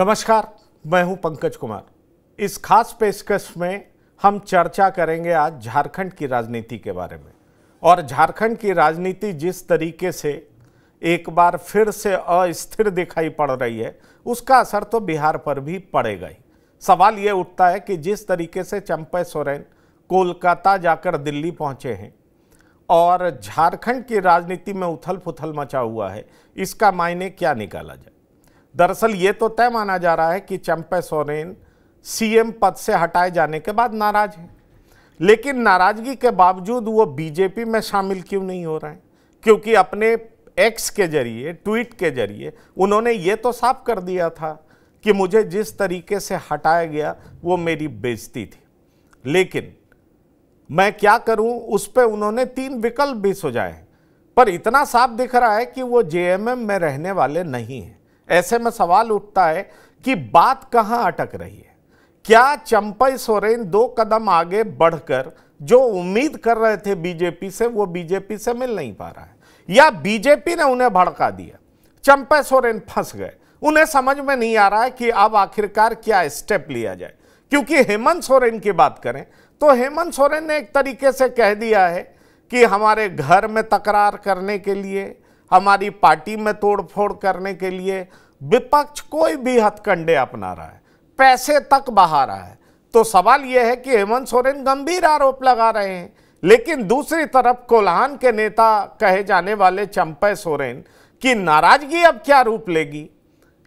नमस्कार, मैं हूं पंकज कुमार। इस खास पेशकश में हम चर्चा करेंगे आज झारखंड की राजनीति के बारे में। और झारखंड की राजनीति जिस तरीके से एक बार फिर से अस्थिर दिखाई पड़ रही है, उसका असर तो बिहार पर भी पड़ेगा ही। सवाल ये उठता है कि जिस तरीके से चंपई सोरेन कोलकाता जाकर दिल्ली पहुंचे हैं और झारखंड की राजनीति में उथल पुथल मचा हुआ है, इसका मायने क्या निकाला जाए। दरअसल ये तो तय माना जा रहा है कि चंपई सोरेन सीएम पद से हटाए जाने के बाद नाराज हैं, लेकिन नाराजगी के बावजूद वो बीजेपी में शामिल क्यों नहीं हो रहे हैं? क्योंकि अपने एक्स के जरिए, ट्वीट के जरिए उन्होंने ये तो साफ कर दिया था कि मुझे जिस तरीके से हटाया गया वो मेरी बेइज्जती थी, लेकिन मैं क्या करूं, उस पर उन्होंने 3 विकल्प भी सुझाए हैं। पर इतना साफ दिख रहा है कि वो जेएमएम में रहने वाले नहीं हैं। ऐसे में सवाल उठता है कि बात कहां अटक रही है। क्या चंपई सोरेन 2 कदम आगे बढ़कर जो उम्मीद कर रहे थे बीजेपी से, वो बीजेपी से मिल नहीं पा रहा है, या बीजेपी ने उन्हें भड़का दिया? चंपई सोरेन फंस गए, उन्हें समझ में नहीं आ रहा है कि अब आखिरकार क्या स्टेप लिया जाए। क्योंकि हेमंत सोरेन की बात करें तो हेमंत सोरेन ने एक तरीके से कह दिया है कि हमारे घर में तकरार करने के लिए, हमारी पार्टी में तोड़फोड़ करने के लिए विपक्ष कोई भी हथकंडे अपना रहा है, पैसे तक बहा रहा है। तो सवाल यह है कि हेमंत सोरेन गंभीर आरोप लगा रहे हैं, लेकिन दूसरी तरफ कोल्हान के नेता कहे जाने वाले चंपई सोरेन की नाराजगी अब क्या रूप लेगी,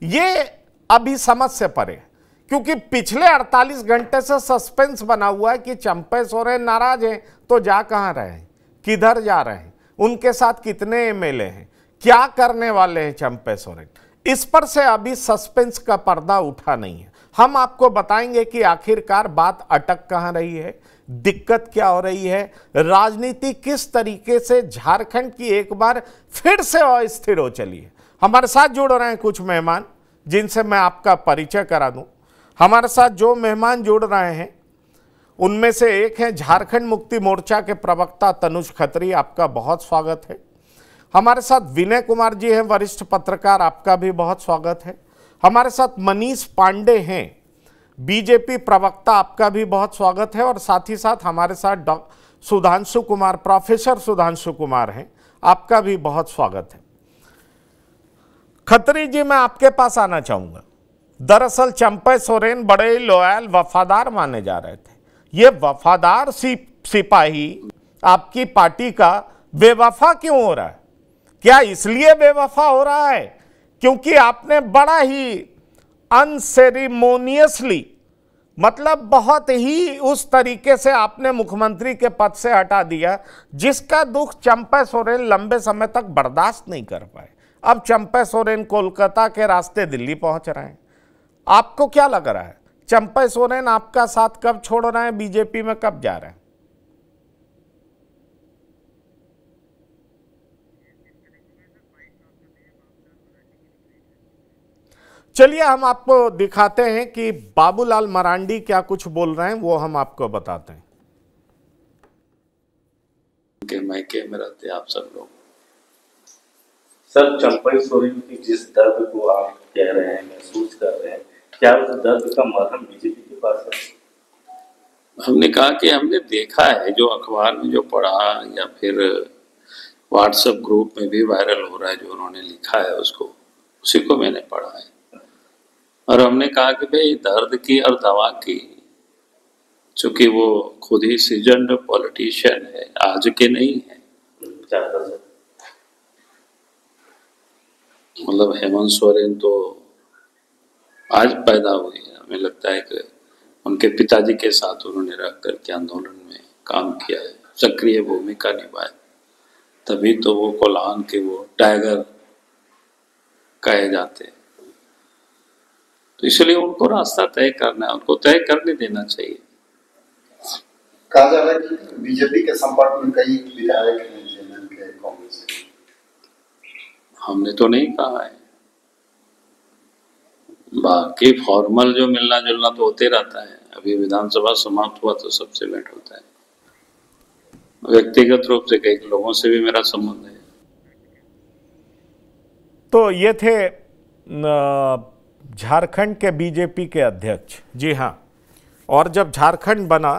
ये अभी समझ से परे है। क्योंकि पिछले 48 घंटे से सस्पेंस बना हुआ है कि चंपई सोरेन नाराज हैं तो जा कहां रहे हैं, किधर जा रहे हैं, उनके साथ कितने एमएलए हैं, क्या करने वाले हैं चंपई सोरेन। इस पर से अभी सस्पेंस का पर्दा उठा नहीं है। हम आपको बताएंगे कि आखिरकार बात अटक कहां रही है, दिक्कत क्या हो रही है, राजनीति किस तरीके से झारखंड की एक बार फिर से अस्थिर हो चली है। हमारे साथ जुड़ रहे हैं कुछ मेहमान, जिनसे मैं आपका परिचय करा दूं। हमारे साथ जो मेहमान जुड़ रहे हैं उनमें से एक है झारखंड मुक्ति मोर्चा के प्रवक्ता तनुज खत्री, आपका बहुत स्वागत है। हमारे साथ विनय कुमार जी हैं, वरिष्ठ पत्रकार, आपका भी बहुत स्वागत है। हमारे साथ मनीष पांडे हैं, बीजेपी प्रवक्ता, आपका भी बहुत स्वागत है। और साथ ही साथ हमारे साथ सुधांशु कुमार, प्रोफेसर सुधांशु कुमार हैं, आपका भी बहुत स्वागत है। खत्री जी, मैं आपके पास आना चाहूंगा। दरअसल चंपई सोरेन बड़े लॉयल, वफादार माने जा रहे थे। ये वफादार सिपाही आपकी पार्टी का बेवफा क्यों हो रहा है? क्या इसलिए बेवफा हो रहा है क्योंकि आपने बड़ा ही अनसेरिमोनियसली, मतलब बहुत ही उस तरीके से आपने मुख्यमंत्री के पद से हटा दिया, जिसका दुख चंपई सोरेन लंबे समय तक बर्दाश्त नहीं कर पाए। अब चंपई सोरेन कोलकाता के रास्ते दिल्ली पहुंच रहे हैं। आपको क्या लग रहा है, चंपई सोरेन आपका साथ कब छोड़ रहे हैं, बीजेपी में कब जा रहे हैं? चलिए हम आपको दिखाते हैं कि बाबूलाल मरांडी क्या कुछ बोल रहे हैं, वो हम आपको बताते हैं। के मायके में रहते आप सब लोग। सर, चंपई सोरेन की जिस दर्द को आप कह रहे हैं, महसूस कर रहे हैं, क्या उस दर्द का मरहम बीजेपी के पास है? हमने कहा कि हमने देखा है, जो अखबार में जो पढ़ा या फिर व्हाट्सएप ग्रुप में भी वायरल हो रहा है, जो उन्होंने लिखा है उसको, उसी को मैंने पढ़ा है। और हमने कहा कि भाई दर्द की और दवा की, चूंकि वो खुद ही सीजन्ड पॉलिटिशियन है, आज के नहीं है। मतलब हेमंत सोरेन तो आज पैदा हुए हैं। हमें लगता है कि उनके पिताजी के साथ उन्होंने रह करके आंदोलन में काम किया है, सक्रिय भूमिका निभाई, तभी तो वो कोल्हान के वो टाइगर कहे जाते हैं। तो इसलिए उनको रास्ता तय करना है, उनको तय करने देना चाहिए। कहा जा रहा है कि बीजेपी के संपर्क में कई विधायक हैं जेएमएम के, कांग्रेस के। हमने तो नहीं कहा है, बाकी फॉर्मल जो मिलना जुलना तो होते रहता है। अभी विधानसभा समाप्त हुआ तो सबसे भेंट होता है। व्यक्तिगत रूप से कई लोगों से भी मेरा संबंध है। तो ये थे झारखंड के बीजेपी के अध्यक्ष, जी हाँ, और जब झारखंड बना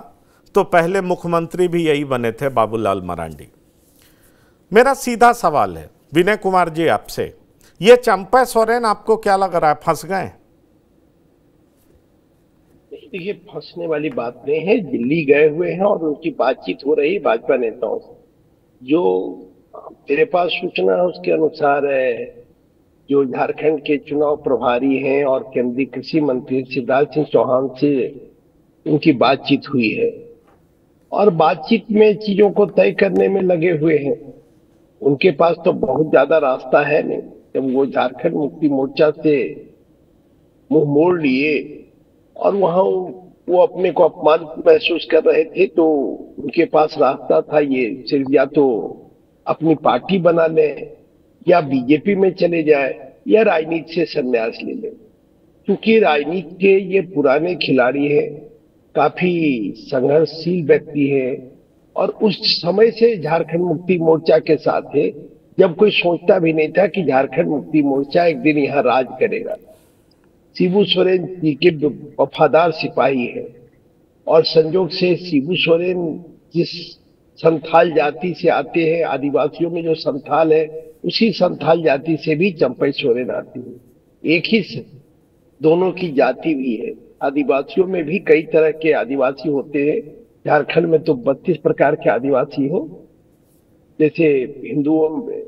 तो पहले मुख्यमंत्री भी यही बने थे, बाबूलाल मरांडी। मेरा सीधा सवाल है विनय कुमार जी आपसे, ये चंपा सोरेन आपको क्या लग रहा है, फंस गए? देखिए, फंसने वाली बात नहीं है। दिल्ली गए हुए हैं और उनकी बातचीत हो रही भाजपा नेताओं से। जो मेरे पास सूचना है उसके अनुसार है, जो झारखंड के चुनाव प्रभारी हैं और केंद्रीय कृषि मंत्री शिवराज सिंह चौहान से उनकी बातचीत हुई है और बातचीत में चीजों को तय करने में लगे हुए हैं। उनके पास तो बहुत ज्यादा रास्ता है नहीं। जब वो झारखंड मुक्ति मोर्चा से मुंह मोड़ लिए और वहां वो अपने को अपमानित महसूस कर रहे थे, तो उनके पास रास्ता था ये, सिर्फ या तो अपनी पार्टी बना ले या बीजेपी में चले जाए या राजनीति से संन्यास ले ले। क्योंकि राजनीति के ये पुराने खिलाड़ी हैं, काफी संघर्षशील व्यक्ति है और उस समय से झारखंड मुक्ति मोर्चा के साथ है जब कोई सोचता भी नहीं था कि झारखंड मुक्ति मोर्चा एक दिन यहाँ राज करेगा। शिबू सोरेन जी के वफादार सिपाही है और संजोग से शिबू सोरेन जिस संथाल जाति से आते हैं, आदिवासियों में जो संथाल है उसी संथाल जाति से भी चंपई सोरेन आती है। एक ही दोनों की जाति भी है। आदिवासियों में भी कई तरह के आदिवासी होते हैं। झारखंड में तो 32 प्रकार के आदिवासी हैं। जैसे हिंदुओं में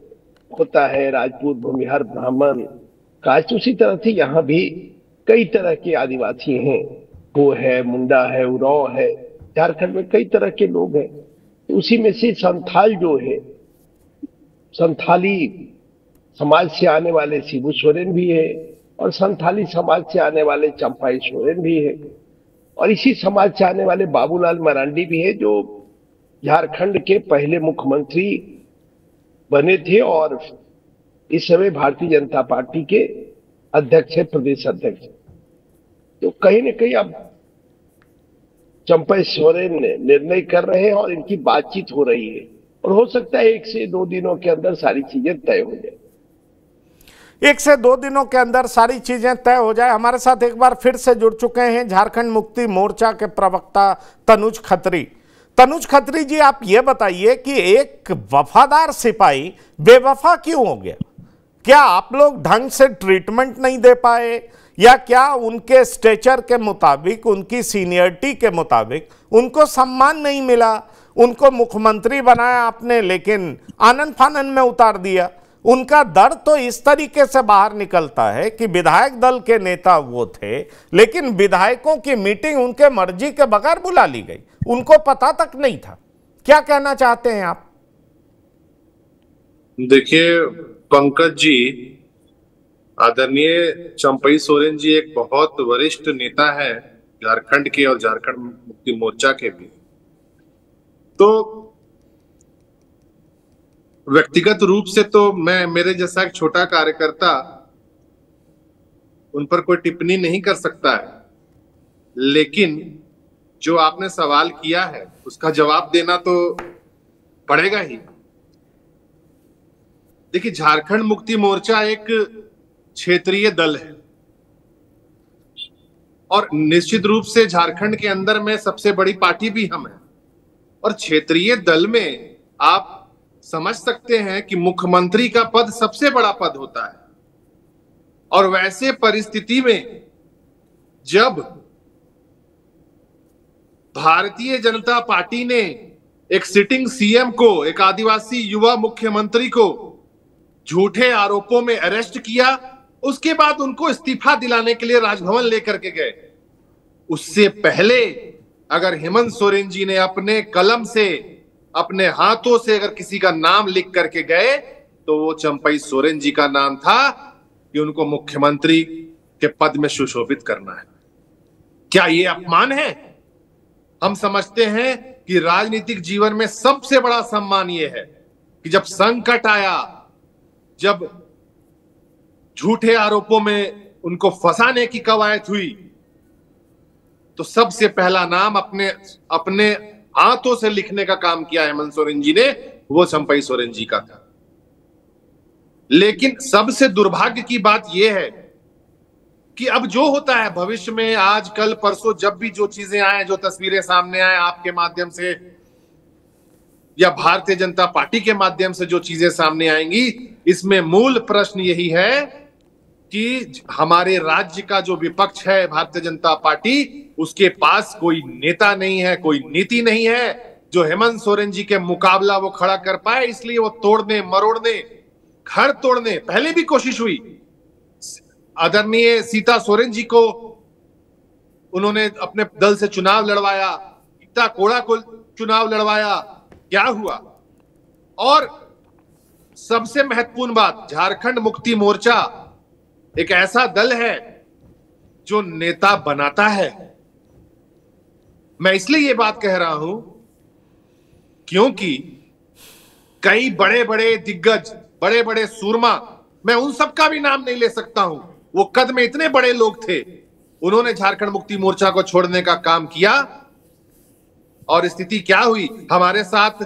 होता है राजपूत, भूमिहार, ब्राह्मण, कास्ट, उसी तरह से यहाँ भी कई तरह के आदिवासी हैं। वो है, मुंडा है, उरांव है। झारखंड में कई तरह के लोग हैं। उसी में से संथाल जो है, संथाली समाज से आने वाले शिबू सोरेन भी है और संथाली समाज से आने वाले चंपाई सोरेन भी है और इसी समाज से आने वाले बाबूलाल मरांडी भी है, जो झारखंड के पहले मुख्यमंत्री बने थे और इस समय भारतीय जनता पार्टी के अध्यक्ष है, प्रदेश अध्यक्ष। तो कहीं न कहीं अब चंपई सोरेन निर्णय कर रहे हैं और इनकी बातचीत हो रही है और हो सकता है 1 से 2 दिनों के अंदर सारी चीजें तय हो जाए। 1 से 2 दिनों के अंदर सारी चीजें तय हो जाए। हमारे साथ एक बार फिर से जुड़ चुके हैं झारखंड मुक्ति मोर्चा के प्रवक्ता तनुज खत्री। तनुज खत्री जी, आप ये बताइए कि एक वफादार सिपाही बेवफा क्यों हो गया? क्या आप लोग ढंग से ट्रीटमेंट नहीं दे पाए या क्या उनके स्टेचर के मुताबिक, उनकी सीनियरिटी के मुताबिक उनको सम्मान नहीं मिला? उनको मुख्यमंत्री बनाया आपने लेकिन आनन फानन में उतार दिया। उनका दर्द तो इस तरीके से बाहर निकलता है कि विधायक दल के नेता वो थे लेकिन विधायकों की मीटिंग उनके मर्जी के बगैर बुला ली गई, उनको पता तक नहीं था। क्या कहना चाहते हैं आप? देखिए पंकज जी, आदरणीय चंपई सोरेन जी एक बहुत वरिष्ठ नेता है झारखंड के और झारखंड मुक्ति मोर्चा के भी। तो व्यक्तिगत रूप से तो मैं, मेरे जैसा एक छोटा कार्यकर्ता उन पर कोई टिप्पणी नहीं कर सकता है, लेकिन जो आपने सवाल किया है उसका जवाब देना तो पड़ेगा ही। देखिए, झारखंड मुक्ति मोर्चा एक क्षेत्रीय दल है और निश्चित रूप से झारखंड के अंदर में सबसे बड़ी पार्टी भी हम हैं और क्षेत्रीय दल में आप समझ सकते हैं कि मुख्यमंत्री का पद सबसे बड़ा पद होता है और वैसे परिस्थिति में जब भारतीय जनता पार्टी ने एक सिटिंग सीएम को, एक आदिवासी युवा मुख्यमंत्री को झूठे आरोपों में अरेस्ट किया, उसके बाद उनको इस्तीफा दिलाने के लिए राजभवन लेकर के गए। उससे पहले अगर हेमंत सोरेन जी ने अपने कलम से, अपने हाथों से अगर किसी का नाम लिख करके गए तो वो चंपई सोरेन जी का नाम था कि उनको मुख्यमंत्री के पद में सुशोभित करना है। क्या ये अपमान है? हम समझते हैं कि राजनीतिक जीवन में सबसे बड़ा सम्मान ये है कि जब संकट आया, जब झूठे आरोपों में उनको फंसाने की कवायद हुई, तो सबसे पहला नाम अपने हाथों से लिखने का काम किया हेमंत सोरेन जी ने, वो चंपई सोरेन जी का था। लेकिन सबसे दुर्भाग्य की बात यह है कि अब जो होता है भविष्य में, आज कल परसों जब भी जो चीजें आए, जो तस्वीरें सामने आए आपके माध्यम से या भारतीय जनता पार्टी के माध्यम से जो चीजें सामने आएंगी, इसमें मूल प्रश्न यही है कि हमारे राज्य का जो विपक्ष है भारतीय जनता पार्टी, उसके पास कोई नेता नहीं है, कोई नीति नहीं है जो हेमंत सोरेन जी के मुकाबला वो खड़ा कर पाए। इसलिए वो तोड़ने मरोड़ने, घर तोड़ने, पहले भी कोशिश हुई। आदरणीय सीता सोरेन जी को उन्होंने अपने दल से चुनाव लड़वाया, गीता कोड़ा को चुनाव लड़वाया, क्या हुआ? और सबसे महत्वपूर्ण बात, झारखंड मुक्ति मोर्चा एक ऐसा दल है जो नेता बनाता है। मैं इसलिए ये बात कह रहा हूं क्योंकि कई बड़े बड़े दिग्गज, बड़े बड़े सूरमा, मैं उन सब का भी नाम नहीं ले सकता हूं, वो कद में इतने बड़े लोग थे, उन्होंने झारखंड मुक्ति मोर्चा को छोड़ने का काम किया। और स्थिति क्या हुई? हमारे साथ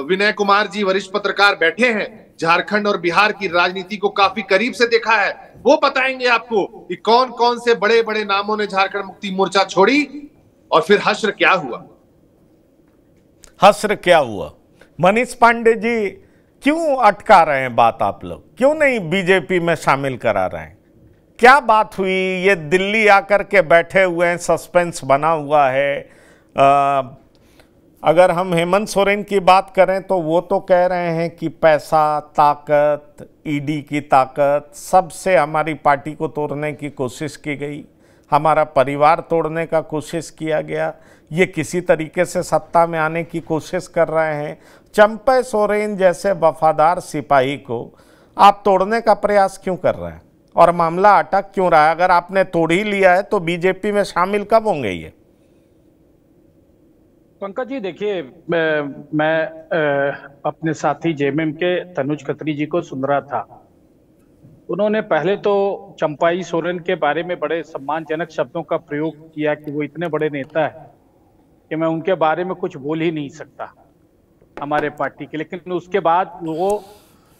विनय कुमार जी वरिष्ठ पत्रकार बैठे हैं, झारखंड और बिहार की राजनीति को काफी करीब से देखा है, वो बताएंगे आपको कि कौन कौन से बड़े बड़े नामों ने झारखंड मुक्ति मोर्चा छोड़ी और फिर हश्र क्या हुआ। हश्र क्या हुआ? मनीष पांडे जी, क्यों अटका रहे हैं बात आप लोग? क्यों नहीं बीजेपी में शामिल करा रहे हैं? क्या बात हुई? ये दिल्ली आकर के बैठे हुए हैं, सस्पेंस बना हुआ है। अगर हम हेमंत सोरेन की बात करें तो वो तो कह रहे हैं कि पैसा, ताकत, ईडी की ताकत, सबसे हमारी पार्टी को तोड़ने की कोशिश की गई, हमारा परिवार तोड़ने का कोशिश किया गया, ये किसी तरीके से सत्ता में आने की कोशिश कर रहे हैं। चंपई सोरेन जैसे वफादार सिपाही को आप तोड़ने का प्रयास क्यों कर रहे हैं और मामला अटक क्यों रहा है? अगर आपने तोड़ ही लिया है तो बीजेपी में शामिल कब होंगे ये? पंकज जी देखिए, मैं अपने साथी जेएमएम के तनुज खत्री जी को सुन रहा था। उन्होंने पहले तो चंपाई सोरेन के बारे में बड़े सम्मानजनक शब्दों का प्रयोग किया कि वो इतने बड़े नेता है कि मैं उनके बारे में कुछ बोल ही नहीं सकता हमारे पार्टी के। लेकिन उसके बाद वो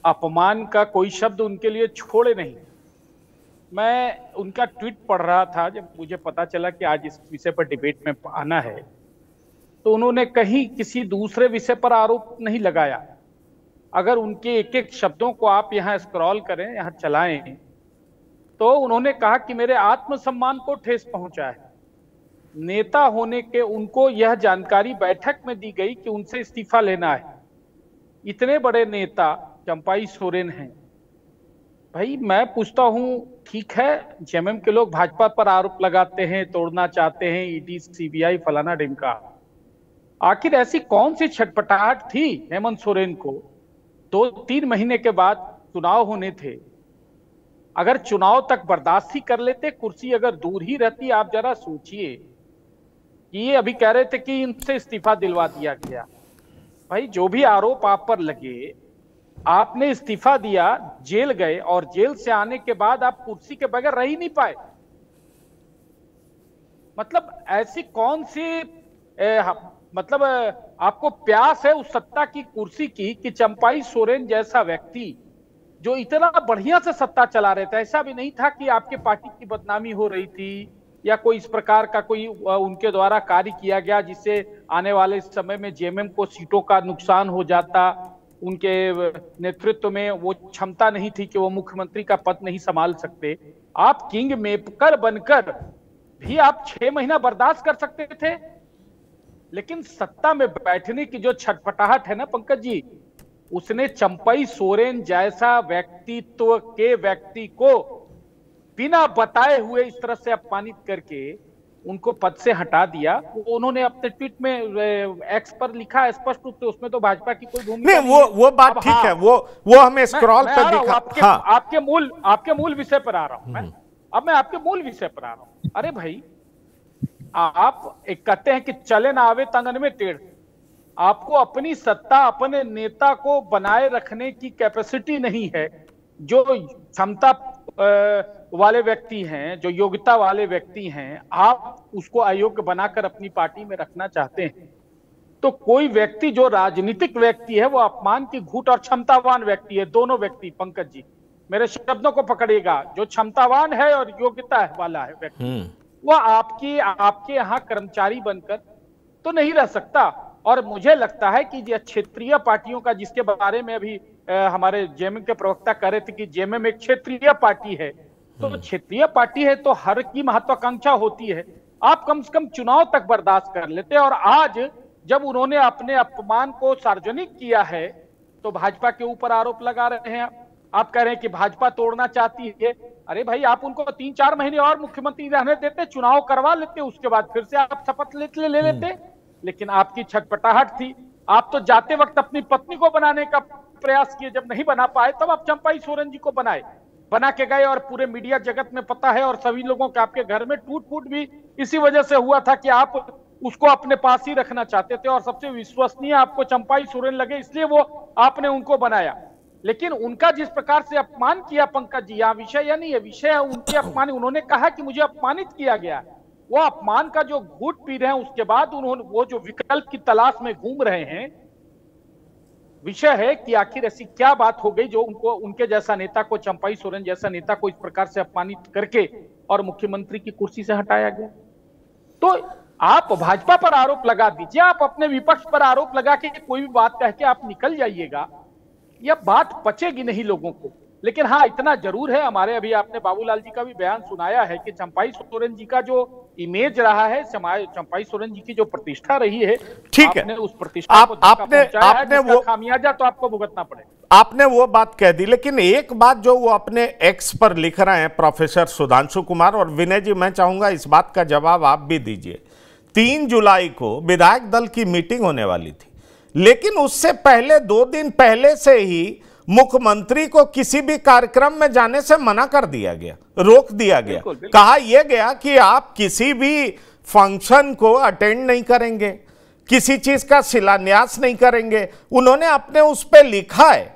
अपमान का कोई शब्द उनके लिए छोड़े नहीं। मैं उनका ट्वीट पढ़ रहा था जब मुझे पता चला कि आज इस विषय पर डिबेट में आना है, तो उन्होंने कहीं किसी दूसरे विषय पर आरोप नहीं लगाया। अगर उनके एक एक शब्दों को आप यहाँ स्क्रॉल करें, यहाँ चलाएं, तो उन्होंने कहा कि मेरे आत्मसम्मान को ठेस पहुंचा है। नेता होने के उनको यह जानकारी बैठक में दी गई कि उनसे इस्तीफा लेना है। इतने बड़े नेता चंपाई सोरेन हैं। भाई मैं पूछता हूं, ठीक है जेएमएम के लोग भाजपा पर आरोप लगाते हैं, तोड़ना चाहते हैं, ईडी, सीबीआई, फलाना ढिमका। आखिर ऐसी कौन सी छटपटाहट थी हेमंत सोरेन को? 2-3 महीने के बाद चुनाव होने थे। अगर चुनाव तक बर्दाश्त ही कर लेते, कुर्सी अगर दूर ही रहती। आप जरा सोचिए कि ये अभी कह रहे थे कि इनसे इस्तीफा दिलवा दिया गया। भाई जो भी आरोप आप पर लगे, आपने इस्तीफा दिया, जेल गए और जेल से आने के बाद आप कुर्सी के बगैर रह ही नहीं पाए। मतलब ऐसी कौन सी मतलब आपको प्यास है उस सत्ता की कुर्सी की कि चंपाई सोरेन जैसा व्यक्ति जो इतना बढ़िया से सत्ता चला रहे थे, ऐसा भी नहीं था कि आपके पार्टी की बदनामी हो रही थी या कोई इस प्रकार का कोई उनके द्वारा कार्य किया गया जिससे आने वाले समय में जेएमएम को सीटों का नुकसान हो जाता। उनके नेतृत्व में वो क्षमता नहीं थी कि वो मुख्यमंत्री का पद नहीं संभाल सकते। आप किंग मेकर बनकर भी आप 6 महीना बर्दाश्त कर सकते थे, लेकिन सत्ता में बैठने की जो छटपटाहट है ना पंकज जी, उसने चंपाई सोरेन जैसा व्यक्तित्व के व्यक्ति को बिना बताए हुए इस तरह से अपमानित करके उनको पद से हटा दिया। उन्होंने अपने ट्वीट में एक्स पर लिखा स्पष्ट रूप से, उसमें तो भाजपा की कोई भूमिका नहीं। वो बात ठीक है, वो हमें स्क्रॉल पर दिखा। आपके मूल विषय पर आ रहा हूं मैं। अब मैं आपके मूल विषय पर आ रहा हूं। अरे भाई, आप एक कहते हैं कि चले ना आवे तंगन में टेढ़। आपको अपनी सत्ता, अपने नेता को बनाए रखने की कैपेसिटी नहीं है। जो क्षमता वाले व्यक्ति हैं, जो योग्यता वाले व्यक्ति हैं, आप उसको अयोग्य बनाकर अपनी पार्टी में रखना चाहते हैं। तो कोई व्यक्ति जो राजनीतिक व्यक्ति है वो अपमान की घूंट और क्षमतावान व्यक्ति है, दोनों व्यक्ति पंकज जी, मेरे शब्दों को पकड़िएगा, जो क्षमतावान है और योग्यता वाला है व्यक्ति, वह आपके यहाँ कर्मचारी बनकर तो नहीं रह सकता। और मुझे लगता है कि ये क्षेत्रीय पार्टियों का, जिसके बारे में अभी हमारे जेएमएम के प्रवक्ता कह रहे थे कि जेएमएम एक क्षेत्रीय पार्टी है, तो क्षेत्रीय पार्टी है तो हर की महत्वाकांक्षा होती है। आप कम से कम चुनाव तक बर्दाश्त कर लेते। और आज जब उन्होंने अपने अपमान को सार्वजनिक किया है तो भाजपा के ऊपर आरोप लगा रहे हैं। आप कह रहे हैं कि भाजपा तोड़ना चाहती है। अरे भाई, आप उनको 3-4 महीने और मुख्यमंत्री रहने देते, चुनाव करवा लेते, उसके बाद फिर से आप शपथ ले लेते। लेकिन आपकी छटपटाहट थी। आप तो जाते वक्त अपनी पत्नी को बनाने का प्रयास किए, जब नहीं बना पाए तब आप चंपाई सोरेन जी को बना के गए। और पूरे मीडिया जगत में पता है, और सभी लोगों के आपके घर में टूट फूट भी इसी वजह से हुआ था कि आप उसको अपने पास ही रखना चाहते थे और सबसे विश्वसनीय आपको चंपाई सोरेन लगे, इसलिए वो आपने उनको बनाया। लेकिन उनका जिस प्रकार से अपमान किया पंकज जी, यहाँ विषय या नहीं है, विषय है उनके अपमान। उन्होंने कहा कि मुझे अपमानित किया गया, वो अपमान का जो घूंट पी रहे हैं, उसके बाद उन्होंने वो जो विकल्प की तलाश में घूम रहे हैं। विषय है कि आखिर ऐसी क्या बात हो गई जो उनको, उनके जैसा नेता को, चंपाई सोरेन जैसा नेता को इस प्रकार से अपमानित करके और मुख्यमंत्री की कुर्सी से हटाया गया। तो आप भाजपा पर आरोप लगा दीजिए, आप अपने विपक्ष पर आरोप लगा के कोई भी बात कह के आप निकल जाइएगा, यह बात पचेगी नहीं लोगों को। लेकिन हाँ, इतना जरूर है, हमारे अभी आपने बाबूलाल जी का भी बयान सुनाया है कि चंपाई सोरेन जी का जो इमेज रहा है, चंपाई सोरेन जी की जो प्रतिष्ठा रही है, ठीक है, उस प्रतिष्ठा को आपने वो खामियाजा तो आपको भुगतना पड़ेगा। आपने वो बात कह दी। लेकिन एक बात जो वो अपने एक्स पर लिख रहे हैं प्रोफेसर सुधांशु कुमार, और विनय जी मैं चाहूंगा इस बात का जवाब आप भी दीजिए। 3 जुलाई को विधायक दल की मीटिंग होने वाली थी, लेकिन उससे पहले 2 दिन पहले से ही मुख्यमंत्री को किसी भी कार्यक्रम में जाने से मना कर दिया गया, रोक दिया गया। कहा यह गया कि आप किसी भी फंक्शन को अटेंड नहीं करेंगे, किसी चीज का शिलान्यास नहीं करेंगे। उन्होंने अपने उस पे लिखा है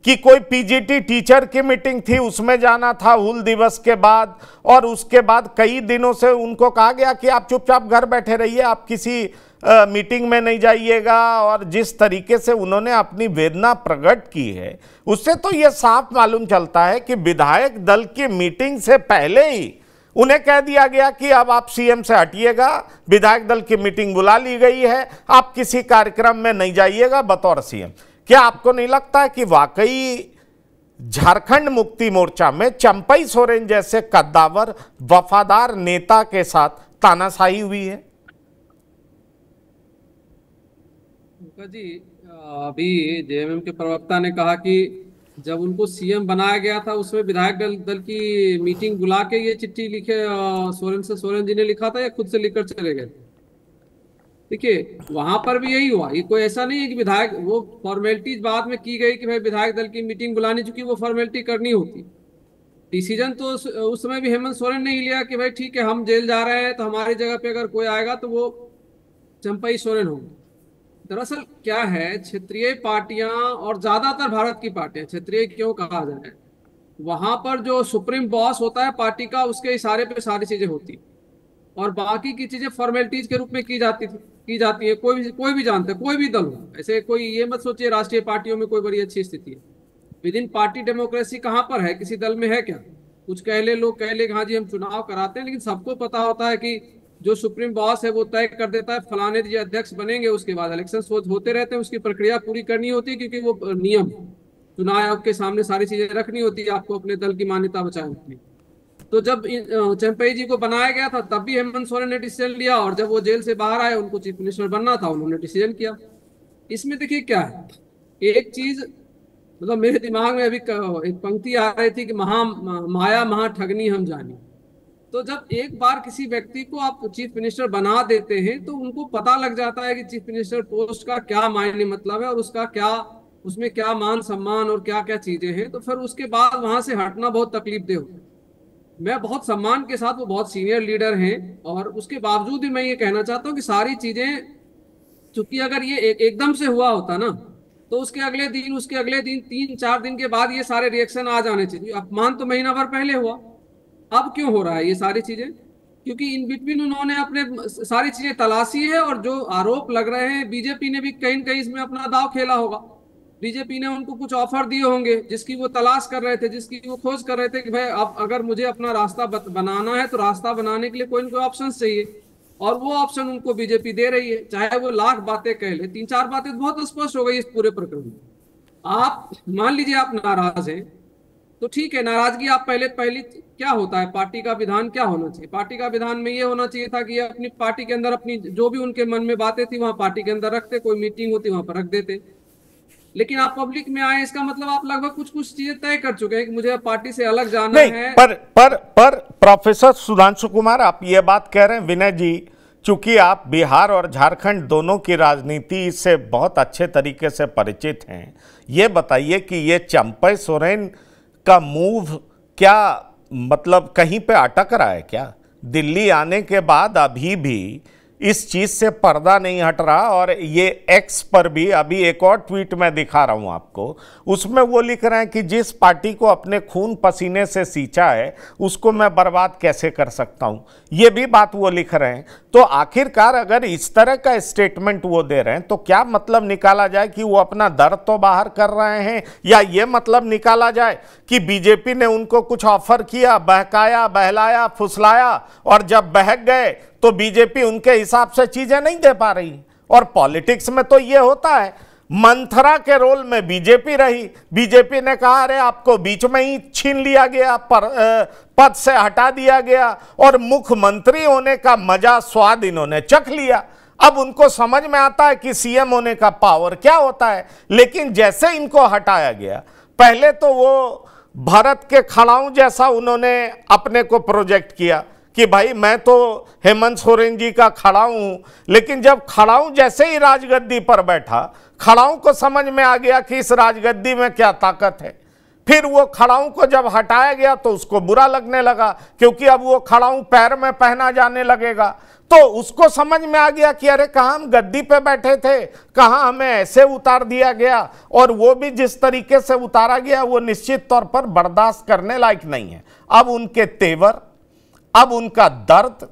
कि कोई पीजीटी टीचर की मीटिंग थी, उसमें जाना था हूल दिवस के बाद, और उसके बाद कई दिनों से उनको कहा गया कि आप चुपचाप घर बैठे रहिए, आप किसी मीटिंग में नहीं जाइएगा। और जिस तरीके से उन्होंने अपनी वेदना प्रकट की है, उससे तो यह साफ मालूम चलता है कि विधायक दल की मीटिंग से पहले ही उन्हें कह दिया गया कि अब आप सीएम से हटिएगा, विधायक दल की मीटिंग बुला ली गई है, आप किसी कार्यक्रम में नहीं जाइएगा बतौर सीएम। क्या आपको नहीं लगता है कि वाकई झारखंड मुक्ति मोर्चा में चंपाई सोरेन जैसे कद्दावर वफादार नेता के साथ तानाशाही हुई है? जी, अभी जेएमएम के प्रवक्ता ने कहा कि जब उनको सीएम बनाया गया था उसमें विधायक दल की मीटिंग बुला के ये चिट्ठी लिखे सोरेन जी ने लिखा था या खुद से लिखकर चले गए? देखिए, वहां पर भी यही हुआ। ये कोई ऐसा नहीं है कि विधायक, वो फॉर्मेलिटीज बाद में की गई कि भाई विधायक दल की मीटिंग बुलानी, चुकी वो फॉर्मेलिटी करनी होती। डिसीजन तो उस समय भी हेमंत सोरेन ने ही लिया कि भाई ठीक है, हम जेल जा रहे हैं तो हमारी जगह पे अगर कोई आएगा तो वो चंपाई सोरेन होंगे। दरअसल क्या है, क्षेत्रीय पार्टियां और ज्यादातर भारत की पार्टियां, क्षेत्रीय क्यों कहा जाए, वहां पर जो सुप्रीम बॉस होता है पार्टी का, उसके इशारे पे सारी चीजें होती और बाकी की चीजें फॉर्मेलिटीज के रूप में की जाती है। कोई भी जानता है, कोई भी दल हो, ऐसे कोई ये मत सोचिए राष्ट्रीय पार्टियों में कोई बड़ी अच्छी स्थिति है। विद इन पार्टी डेमोक्रेसी कहाँ पर है, किसी दल में है क्या? कुछ कह ले, लोग कह ले हाँ जी हम चुनाव कराते हैं, लेकिन सबको पता होता है कि जो सुप्रीम बॉस है वो तय कर देता है फलाने जी अध्यक्ष बनेंगे, उसके बाद इलेक्शन होते रहते हैं, उसकी प्रक्रिया पूरी करनी होती है, क्योंकि वो नियम चुनाव आयोग के सामने सारी चीजें रखनी होती है, आपको अपने दल की मान्यता बचाए रखनी। तो जब चंपाई जी को बनाया गया था तब भी हेमंत सोरेन ने डिसीजन लिया, और जब वो जेल से बाहर आए, उनको चीफ मिनिस्टर बनना था, उन्होंने डिसीजन किया। इसमें देखिए क्या है, एक चीज मतलब मेरे दिमाग में अभी एक पंक्ति आ रही थी कि माया महा ठगनी हम जानी। तो जब एक बार किसी व्यक्ति को आप चीफ मिनिस्टर बना देते हैं तो उनको पता लग जाता है कि चीफ मिनिस्टर पोस्ट का क्या मायने मतलब है और उसका क्या, उसमें क्या मान सम्मान और क्या क्या चीजें हैं। तो फिर उसके बाद वहां से हटना बहुत तकलीफदेह होता है। मैं बहुत सम्मान के साथ, वो बहुत सीनियर लीडर हैं, और उसके बावजूद भी मैं ये कहना चाहता हूँ कि सारी चीजें, चूंकि अगर ये एकदम से हुआ होता ना तो उसके अगले दिन 3-4 दिन के बाद ये सारे रिएक्शन आ जाने चाहिए। अपमान तो महीना भर पहले हुआ, अब क्यों हो रहा है ये सारी चीजें? क्योंकि इन बिटवीन उन्होंने अपने सारी चीजें तलाशी है, और जो आरोप लग रहे हैं बीजेपी ने भी कहीं न कहीं इसमें अपना दांव खेला होगा। बीजेपी ने उनको कुछ ऑफर दिए होंगे जिसकी वो तलाश कर रहे थे, जिसकी वो खोज कर रहे थे कि भाई अब अगर मुझे अपना रास्ता बनाना है तो रास्ता बनाने के लिए कोई ना कोई ऑप्शन चाहिए, और वो ऑप्शन उनको बीजेपी दे रही है। चाहे वो लाख बातें कह ले, 3-4 बातें तो बहुत स्पष्ट हो गई इस पूरे प्रकरण में। आप मान लीजिए आप नाराज हैं तो ठीक है, नाराजगी आप पहले क्या होता है, पार्टी का विधान क्या होना चाहिए? पार्टी का विधान में ये होना चाहिए था कि अपनी पार्टी के अंदर अपनी जो भी उनके मन में बातें थी वहां पार्टी के अंदर रखते, कोई मीटिंग होती वहां पर रख देते। लेकिन आप पब्लिक में आए, इसका मतलब आप लगभग कुछ चीजें तय कर चुके हैं कि मुझे पार्टी से अलग जाना है। पर प्रोफेसर सुधांशु कुमार, आप ये बात कह रहे हैं विनय जी, चूंकि आप बिहार और झारखंड दोनों की राजनीति से बहुत अच्छे तरीके से परिचित हैं, ये बताइए कि ये चंपई सोरेन का मूव क्या मतलब कहीं पे अटक रहा है क्या? दिल्ली आने के बाद अभी भी इस चीज से पर्दा नहीं हट रहा। और ये एक्स पर भी अभी एक और ट्वीट मैं दिखा रहा हूं आपको, उसमें वो लिख रहे हैं कि जिस पार्टी को अपने खून पसीने से सींचा है उसको मैं बर्बाद कैसे कर सकता हूं, ये भी बात वो लिख रहे हैं। तो आखिरकार अगर इस तरह का स्टेटमेंट वो दे रहे हैं तो क्या मतलब निकाला जाए कि वो अपना दर्द तो बाहर कर रहे हैं, या ये मतलब निकाला जाए कि बीजेपी ने उनको कुछ ऑफर किया, बहकाया, बहलाया, फुसलाया, और जब बहक गए तो बीजेपी उनके हिसाब से चीजें नहीं दे पा रही? और पॉलिटिक्स में तो ये होता है, मंथरा के रोल में बीजेपी रही, बीजेपी ने कहा अरे आपको बीच में ही छीन लिया गया, पद से हटा दिया गया, और मुख्यमंत्री होने का मजा स्वाद इन्होंने चख लिया। अब उनको समझ में आता है कि सीएम होने का पावर क्या होता है। लेकिन जैसे इनको हटाया गया, पहले तो वो भरत के खड़ाऊं जैसा उन्होंने अपने को प्रोजेक्ट किया कि भाई मैं तो हेमंत सोरेन जी का खड़ाऊं हूं, लेकिन जब खड़ाऊं जैसे ही राजगद्दी पर बैठा, खड़ाऊं को समझ में आ गया कि इस राजगद्दी में क्या ताकत है। फिर वो खड़ाऊं को जब हटाया गया तो उसको बुरा लगने लगा, क्योंकि अब वो खड़ाऊं पैर में पहना जाने लगेगा। तो उसको समझ में आ गया कि अरे कहाँ हम गद्दी पे बैठे थे, कहाँ हमें ऐसे उतार दिया गया, और वो भी जिस तरीके से उतारा गया वो निश्चित तौर पर बर्दाश्त करने लायक नहीं है। अब उनके तेवर, अब उनका दर्द,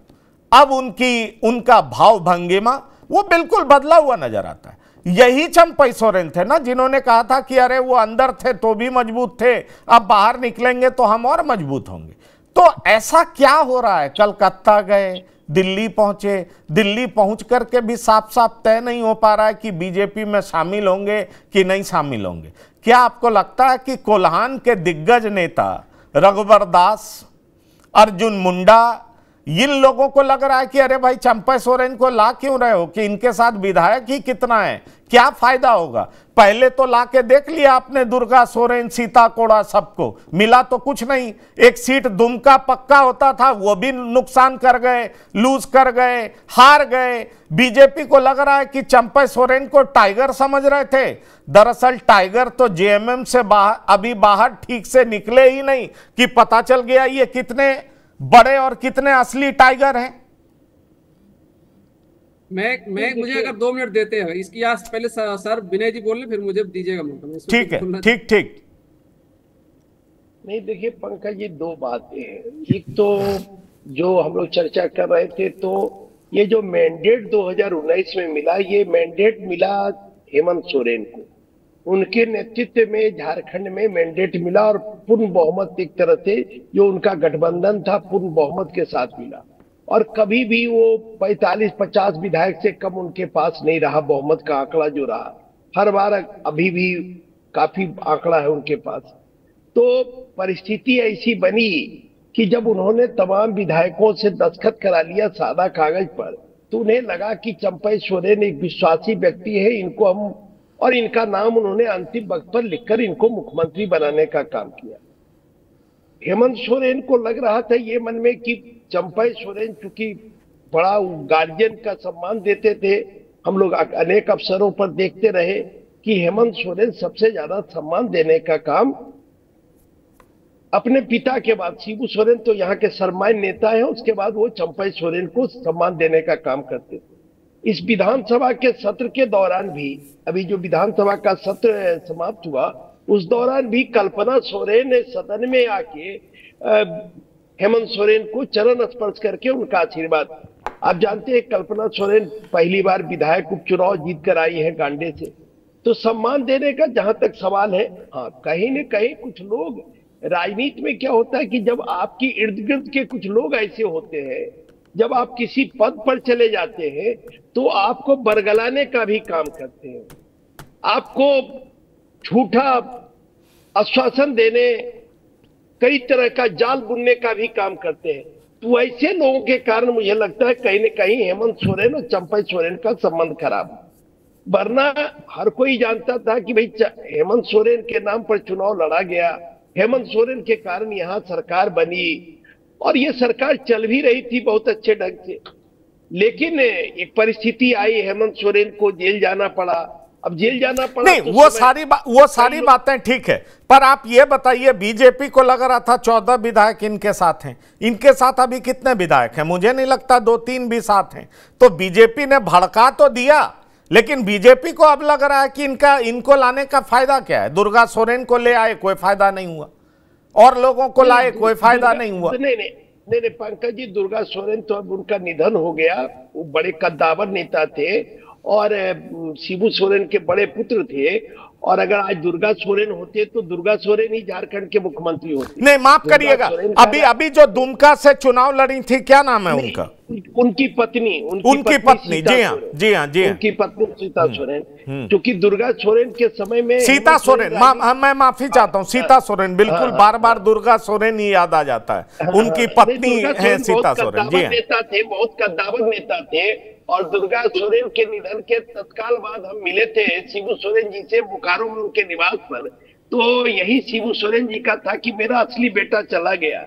अब उनका भाव भंगिमा वो बिल्कुल बदला हुआ नजर आता है। यही चंपई सोरेन थे ना जिन्होंने कहा था कि अरे वो अंदर थे तो भी मजबूत थे, अब बाहर निकलेंगे तो हम और मजबूत होंगे। तो ऐसा क्या हो रहा है? कलकत्ता गए, दिल्ली पहुंचे, दिल्ली पहुंच करके भी साफ साफ तय नहीं हो पा रहा है कि बीजेपी में शामिल होंगे कि नहीं शामिल होंगे। क्या आपको लगता है कि कोल्हान के दिग्गज नेता रघुवर दास, अर्जुन मुंडा, इन लोगों को लग रहा है कि अरे भाई चंपई सोरेन को ला क्यों रहे हो, कि इनके साथ विधायक ही कितना है, क्या फायदा होगा? पहले तो ला के देख लिया आपने, दुर्गा सोरेन, सीता कोड़ा, सबको मिला तो कुछ नहीं। एक सीट दुमका पक्का होता था वो भी नुकसान कर गए, लूज कर गए, हार गए। बीजेपी को लग रहा है कि चंपई सोरेन को टाइगर समझ रहे थे, दरअसल टाइगर तो जेएमएम से अभी बाहर ठीक से निकले ही नहीं कि पता चल गया ये कितने बड़े और कितने असली टाइगर हैं। मैं मुझे अगर 2 मिनट देते हैं इसकी, आज पहले सर विनय जी बोल लें, फिर मुझे दीजिएगा मौका। ठीक है, ठीक। नहीं देखिए पंकज, ये 2 बातें हैं। एक तो जो हम लोग चर्चा कर रहे थे, तो ये जो मैंडेट 2019 में मिला, ये मैंडेट मिला हेमंत सोरेन को, उनके नेतृत्व में झारखंड में मैंडेट मिला, और पूर्ण बहुमत एक तरह से जो उनका गठबंधन था पूर्ण बहुमत के साथ मिला। और कभी भी वो 45-50 विधायक से कम उनके पास नहीं रहा बहुमत का आंकड़ा जो रहा, हर बार अभी भी काफी आंकड़ा है उनके पास। तो परिस्थिति ऐसी बनी कि जब उन्होंने तमाम विधायकों से दस्तखत करा लिया सादा कागज पर, तो उन्हें लगा कि चंपई सोरेन एक विश्वासी व्यक्ति है, इनको हम, और इनका नाम उन्होंने अंतिम वक्त पर लिखकर इनको मुख्यमंत्री बनाने का काम किया। हेमंत सोरेन को लग रहा था ये मन में कि चंपई सोरेन चूंकि बड़ा गार्जियन का सम्मान देते थे, हम लोग अनेक अवसरों पर देखते रहे कि हेमंत सोरेन सबसे ज्यादा सम्मान देने का काम अपने पिता के बाद, शिबू सोरेन तो यहाँ के सर्वमान्य नेता हैं, उसके बाद वो चंपई सोरेन को सम्मान देने का काम करते थे। इस विधानसभा के सत्र के दौरान भी, अभी जो विधानसभा का सत्र समाप्त हुआ उस दौरान भी कल्पना सोरेन ने सदन में आके हेमंत सोरेन को चरण स्पर्श करके उनका आशीर्वाद। आप जानते हैं कल्पना सोरेन पहली बार विधायक उपचुनाव जीत कर आई है गांडे से, तो सम्मान देने का जहां तक सवाल है, हाँ कहीं न कहीं कुछ लोग, राजनीति में क्या होता है कि जब आपकी इर्द गिर्द के कुछ लोग ऐसे होते हैं, जब आप किसी पद पर चले जाते हैं तो आपको बरगलाने का भी काम करते हैं, आपको झूठा आश्वासन देने, कई तरह का जाल बुनने का भी काम करते हैं। तो ऐसे लोगों के कारण मुझे लगता है कहीं न कहीं हेमंत सोरेन और चंपई सोरेन का संबंध खराब। वरना हर कोई जानता था कि भाई हेमंत सोरेन के नाम पर चुनाव लड़ा गया, हेमंत सोरेन के कारण यहाँ सरकार बनी और ये सरकार चल भी रही थी बहुत अच्छे ढंग से। लेकिन एक परिस्थिति आई, हेमंत सोरेन को जेल जाना पड़ा। अब जेल जाना पड़ा नहीं, तो वो सारी बातें ठीक है, पर आप ये बताइए, बीजेपी को लग रहा था 14 विधायक इनके साथ हैं, इनके साथ अभी कितने विधायक हैं? मुझे नहीं लगता 2-3 भी साथ हैं। तो बीजेपी ने भड़का तो दिया, लेकिन बीजेपी को अब लग रहा है कि इनको लाने का फायदा क्या है? दुर्गा सोरेन को ले आए, कोई फायदा नहीं हुआ, और लोगों को लाए, कोई फायदा नहीं हुआ। नहीं पंकज जी, दुर्गा सोरेन तो अब उनका निधन हो गया। वो बड़े कद्दावर नेता थे और शिबू सोरेन के बड़े पुत्र थे, और अगर आज दुर्गा सोरेन होते तो दुर्गा सोरेन ही झारखंड के मुख्यमंत्री होते। नहीं, माफ करिएगा, अभी जो दुमका से चुनाव लड़ी थी, क्या नाम है उनका? उनकी पत्नी, उनकी पत्नी, जी हाँ, उनकी पत्नी सीता सोरेन, क्योंकि दुर्गा सोरेन के समय में सीता सोरेन, मैं माफी चाहता हूँ, सीता सोरेन, बिल्कुल बार बार दुर्गा सोरेन ही याद आ जाता है, उनकी पत्नी है सीता सोरेन। जी हाँ, नेता थे, बहुत कद्दावर नेता थे। और दुर्गा सोरेन के निधन के तत्काल बाद हम मिले थे शिबू सोरेन जी से बोकारो में उनके निवास पर। तो यही शिबू सोरेन जी का था कि मेरा असली बेटा चला गया,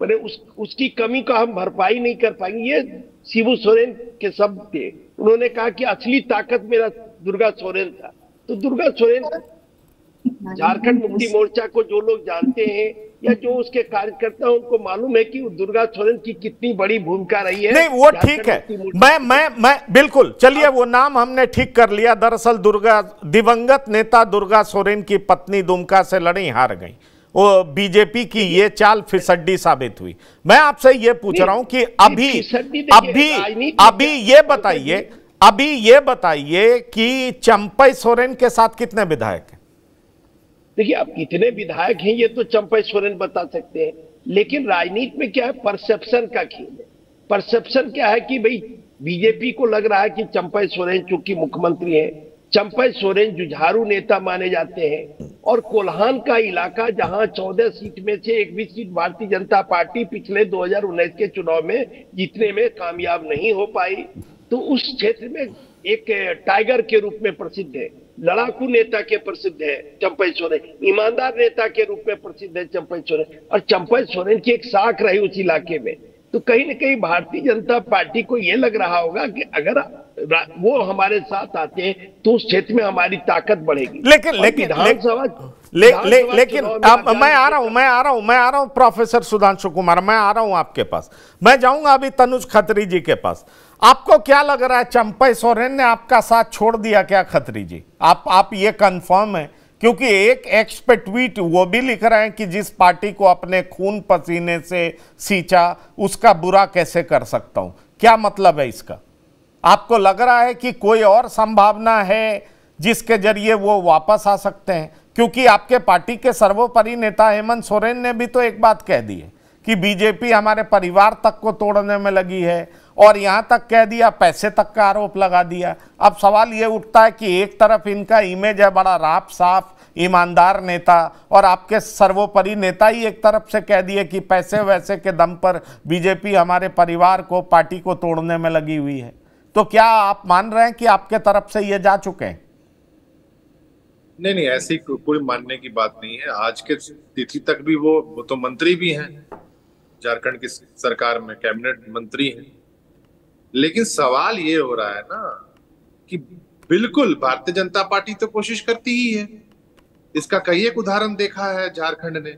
मैंने उसकी कमी का हम भरपाई नहीं कर पाएंगे। ये शिबू सोरेन के शब्द थे। उन्होंने कहा कि असली ताकत मेरा दुर्गा सोरेन था। तो दुर्गा सोरेन, झारखंड मुक्ति मोर्चा को जो लोग जानते हैं या जो उसके कार्यकर्ता हैं, उनको मालूम है कि दुर्गा सोरेन की कितनी बड़ी भूमिका रही है। नहीं, वो ठीक है, मैं बिल्कुल, चलिए वो नाम हमने ठीक कर लिया। दरअसल दिवंगत नेता दुर्गा सोरेन की पत्नी दुमका से लड़ी, हार गई। वो बीजेपी की ये चाल फिसड्डी साबित हुई। मैं आपसे ये पूछ रहा हूं कि अभी ये बताइए कि चंपई सोरेन के साथ कितने विधायक हैं? देखिए, अब कितने विधायक हैं ये तो चंपई सोरेन बता सकते हैं, लेकिन राजनीति में क्या है, परसेप्शन का खेल है। परसेप्शन क्या है कि भाई बीजेपी को लग रहा है कि चंपई सोरेन चूंकि मुख्यमंत्री है, चंपई सोरेन जुझारू नेता माने जाते हैं, और कोल्हान का इलाका जहां 14 सीट में से एक भी सीट भारतीय जनता पार्टी पिछले 2019 के चुनाव में जीतने में कामयाब नहीं हो पाई, तो उस क्षेत्र में एक टाइगर के रूप में प्रसिद्ध है, लड़ाकू नेता के प्रसिद्ध है चंपई सोरेन, ईमानदार नेता के रूप में प्रसिद्ध है चंपई सोरेन। और चंपई सोरेन की एक साख रही उस इलाके में। तो कहीं न कहीं भारतीय जनता पार्टी को यह लग रहा होगा कि अगर वो हमारे साथ आते हैं तो उस क्षेत्र में हमारी ताकत बढ़ेगी। लेकिन अब मैं आ रहा हूं प्रोफेसर सुधांशु कुमार, मैं आ रहा हूं आपके पास। मैं जाऊंगा अभी तनुज खत्री जी के पास। आपको क्या लग रहा है, चंपई सोरेन ने आपका साथ छोड़ दिया क्या? खत्री जी, आप ये कंफर्म है? क्योंकि एक एक्स पे ट्वीट वो भी लिख रहे हैं कि जिस पार्टी को अपने खून पसीने से सींचा उसका बुरा कैसे कर सकता हूं। क्या मतलब है इसका? आपको लग रहा है कि कोई और संभावना है जिसके जरिए वो वापस आ सकते हैं? क्योंकि आपके पार्टी के सर्वोपरि नेता हेमंत सोरेन ने भी तो एक बात कह दी है कि बीजेपी हमारे परिवार तक को तोड़ने में लगी है, और यहां तक कह दिया, पैसे तक का आरोप लगा दिया। अब सवाल यह उठता है कि एक तरफ इनका इमेज है बड़ा राफ साफ ईमानदार नेता, और आपके सर्वोपरि नेता ही एक तरफ से कह दिए कि पैसे वैसे के दम पर बीजेपी हमारे परिवार को, पार्टी को तोड़ने में लगी हुई है। तो क्या आप मान रहे हैं कि आपके तरफ से ये जा चुके हैं? नहीं, ऐसी कोई मानने की बात नहीं है। आज के तिथि तक भी वो तो मंत्री भी हैं, झारखंड की सरकार में कैबिनेट मंत्री हैं। लेकिन सवाल ये हो रहा है ना कि बिल्कुल भारतीय जनता पार्टी तो कोशिश करती ही है। इसका कई एक उदाहरण देखा है झारखंड ने।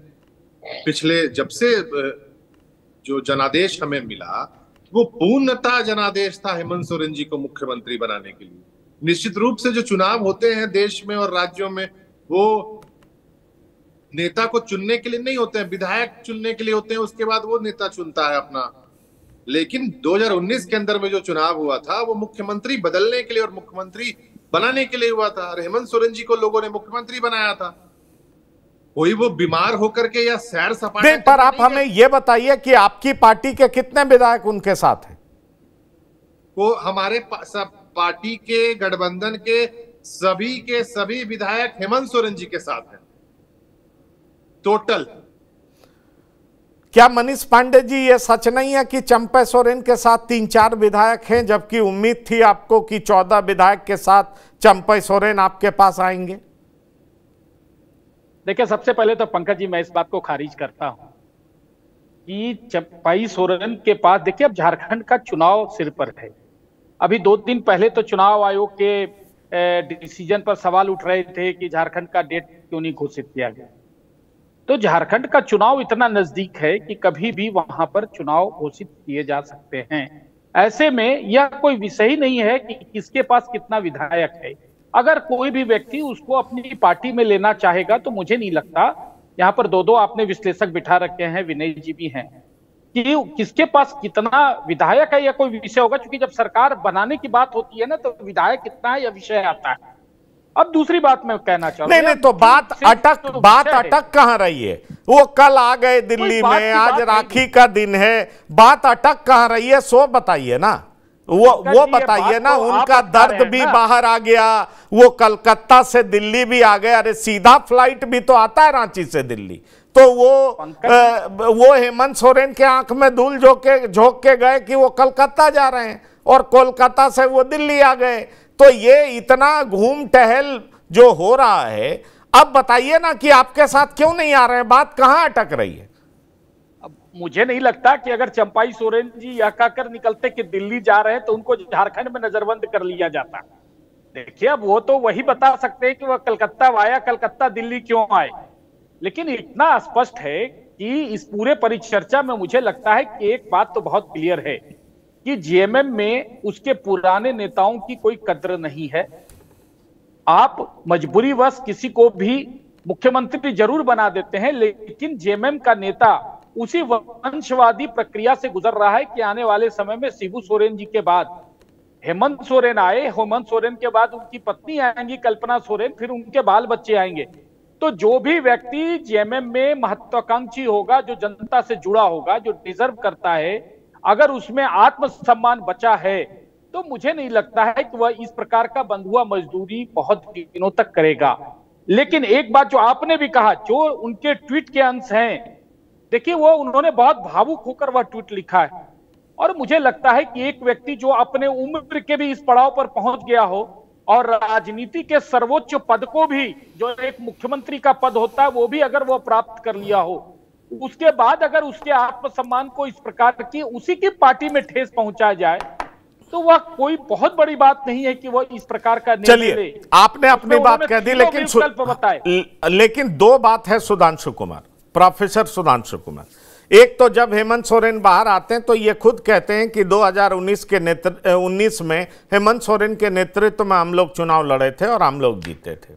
पिछले जब से जो जनादेश हमें मिला, वो पूर्णतः जनादेश था हेमंत सोरेन जी को मुख्यमंत्री बनाने के लिए। निश्चित रूप से जो चुनाव होते हैं देश में और राज्यों में, वो नेता को चुनने के लिए नहीं होते हैं, विधायक चुनने के लिए होते हैं, उसके बाद वो नेता चुनता है अपना। लेकिन 2019 के अंदर में जो चुनाव हुआ था वो मुख्यमंत्री बदलने के लिए और मुख्यमंत्री बनाने के लिए हुआ था, और हेमंत सोरेन जी को लोगों ने मुख्यमंत्री बनाया था। कोई वो बीमार होकर के या सैर सपाटे पर आप हमें ये बताइए कि आपकी पार्टी के कितने विधायक उनके साथ हैं? वो हमारे सब पार्टी के गठबंधन के सभी विधायक हेमंत सोरेन जी के साथ हैं टोटल। क्या मनीष पांडे जी ये सच नहीं है कि चंपा सोरेन के साथ 3-4 विधायक हैं, जबकि उम्मीद थी आपको कि 14 विधायक के साथ चंपा सोरेन आपके पास आएंगे? देखिए, सबसे पहले तो पंकज जी मैं इस बात को खारिज करता हूं कि चंपाई सोरेन के पास, देखिए अब झारखंड का चुनाव सिर पर है। अभी 2 दिन पहले तो चुनाव आयोग के डिसीजन पर सवाल उठ रहे थे कि झारखंड का डेट क्यों नहीं घोषित किया गया। तो झारखंड का चुनाव इतना नजदीक है कि कभी भी वहां पर चुनाव घोषित किए जा सकते हैं। ऐसे में यह कोई विषय ही नहीं है कि किसके पास कितना विधायक है। अगर कोई भी व्यक्ति उसको अपनी पार्टी में लेना चाहेगा तो मुझे नहीं लगता, यहाँ पर 2 आपने विश्लेषक बिठा रखे हैं, विनय जी भी हैं, कि किसके पास कितना विधायक है या कोई विषय होगा। क्योंकि जब सरकार बनाने की बात होती है ना, तो विधायक कितना है या विषय आता है। अब दूसरी बात मैं कहना चाहूंगा, नहीं तो बात अटक कहां रही है? वो कल आ गए दिल्ली में, आज राखी का दिन है, बात अटक कहां रही है? सो बताइए ना, वो बताइए ना। उनका दर्द भी बाहर आ गया, वो कलकत्ता से दिल्ली भी आ गए। अरे सीधा फ्लाइट भी तो आता है रांची से दिल्ली। तो वो हेमंत सोरेन के आंख में धूल झोंक के गए कि वो कलकत्ता जा रहे हैं, और कोलकाता से वो दिल्ली आ गए। तो ये इतना घूम टहल जो हो रहा है, अब बताइए ना कि आपके साथ क्यों नहीं आ रहे हैं? बात कहां अटक रही है? अब मुझे नहीं लगता कि अगर चंपाई सोरेन जी यह कहकर निकलते कि दिल्ली जा रहे हैं तो उनको झारखंड में नजरबंद कर लिया जाता। देखिए, अब वो तो वही बता सकते हैं कि वह कलकत्ता आया, कलकत्ता दिल्ली क्यों आए। लेकिन इतना स्पष्ट है कि इस पूरे परिचर्चा में मुझे लगता है कि एक बात तो बहुत क्लियर है कि जेएमएम में उसके पुराने नेताओं की कोई कद्र नहीं है। आप मजबूरीवश किसी को भी मुख्यमंत्री जरूर बना देते हैं, लेकिन जेएमएम का नेता उसी वंशवादी प्रक्रिया से गुजर रहा है कि आने वाले समय में शिबू सोरेन जी के बाद हेमंत सोरेन आए, हेमंत सोरेन के बाद उनकी पत्नी आएंगी कल्पना सोरेन, फिर उनके बाल बच्चे आएंगे। तो जो भी व्यक्ति जेएमएम में महत्वाकांक्षी होगा, जो जनता से जुड़ा होगा, जो डिजर्व करता है, अगर उसमें आत्मसम्मान बचा है, तो मुझे नहीं लगता है कि वह इस प्रकार का बंधुआ मजदूरी बहुत दिनों तक करेगा। लेकिन एक बात जो आपने भी कहा, जो उनके ट्वीट के अंश हैं, देखिए वो उन्होंने बहुत भावुक होकर वह ट्वीट लिखा है। और मुझे लगता है कि एक व्यक्ति जो अपने उम्र के भी इस पड़ाव पर पहुंच गया हो और राजनीति के सर्वोच्च पद को भी, जो एक मुख्यमंत्री का पद होता है, वो भी अगर वो प्राप्त कर लिया हो, उसके बाद अगर उसके आत्मसम्मान को इस प्रकार की उसी की पार्टी में ठेस पहुंचाया जाए, तो वह कोई बहुत बड़ी बात नहीं है कि वह इस प्रकार का निर्णय ले। चलिए, आपने अपनी बात कह दी, लेकिन 2 बात है सुधांशु कुमार, प्रोफेसर सुधांशु कुमार। एक तो जब हेमंत सोरेन बाहर आते हैं तो ये खुद कहते हैं कि 2019 में हेमंत सोरेन के नेतृत्व में हम लोग चुनाव लड़े थे और हम लोग जीते थे,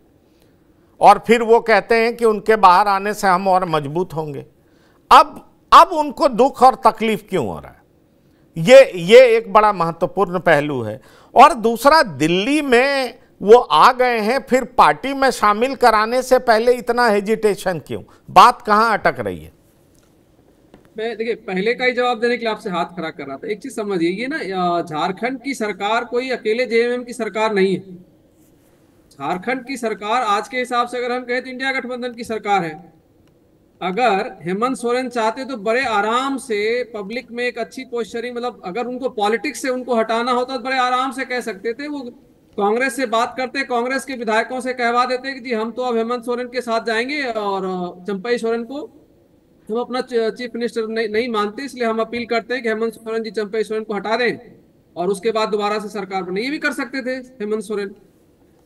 और फिर वो कहते हैं कि उनके बाहर आने से हम और मजबूत होंगे। अब उनको दुख और तकलीफ क्यों हो रहा है? ये एक बड़ा महत्वपूर्ण पहलू है। और दूसरा, दिल्ली में वो आ गए हैं, फिर पार्टी में शामिल कराने से पहले इतना हेजिटेशन क्यों? बात कहां अटक रही है? मैं देखिए पहले का ही जवाब देने के लिए आपसे हाथ खड़ा कर रहा था। एक चीज समझिए, ये ना झारखंड की सरकार कोई अकेले जेएमएम की सरकार नहीं है। झारखंड की सरकार आज के हिसाब से अगर हम कहें तो इंडिया गठबंधन की सरकार है। अगर हेमंत सोरेन चाहते तो बड़े आराम से पब्लिक में एक अच्छी पोस्चरिंग, मतलब अगर उनको पॉलिटिक्स से उनको हटाना होता तो बड़े आराम से कह सकते थे। वो कांग्रेस से बात करते, कांग्रेस के विधायकों से कहवा देते कि जी हम तो अब हेमंत सोरेन के साथ जाएंगे और चंपाई सोरेन को हम अपना चीफ मिनिस्टर नहीं मानते, इसलिए हम अपील करते हैं कि हेमंत सोरेन जी चंपाई सोरेन को हटा दें और उसके बाद दोबारा से सरकार बने। ये भी कर सकते थे हेमंत सोरेन,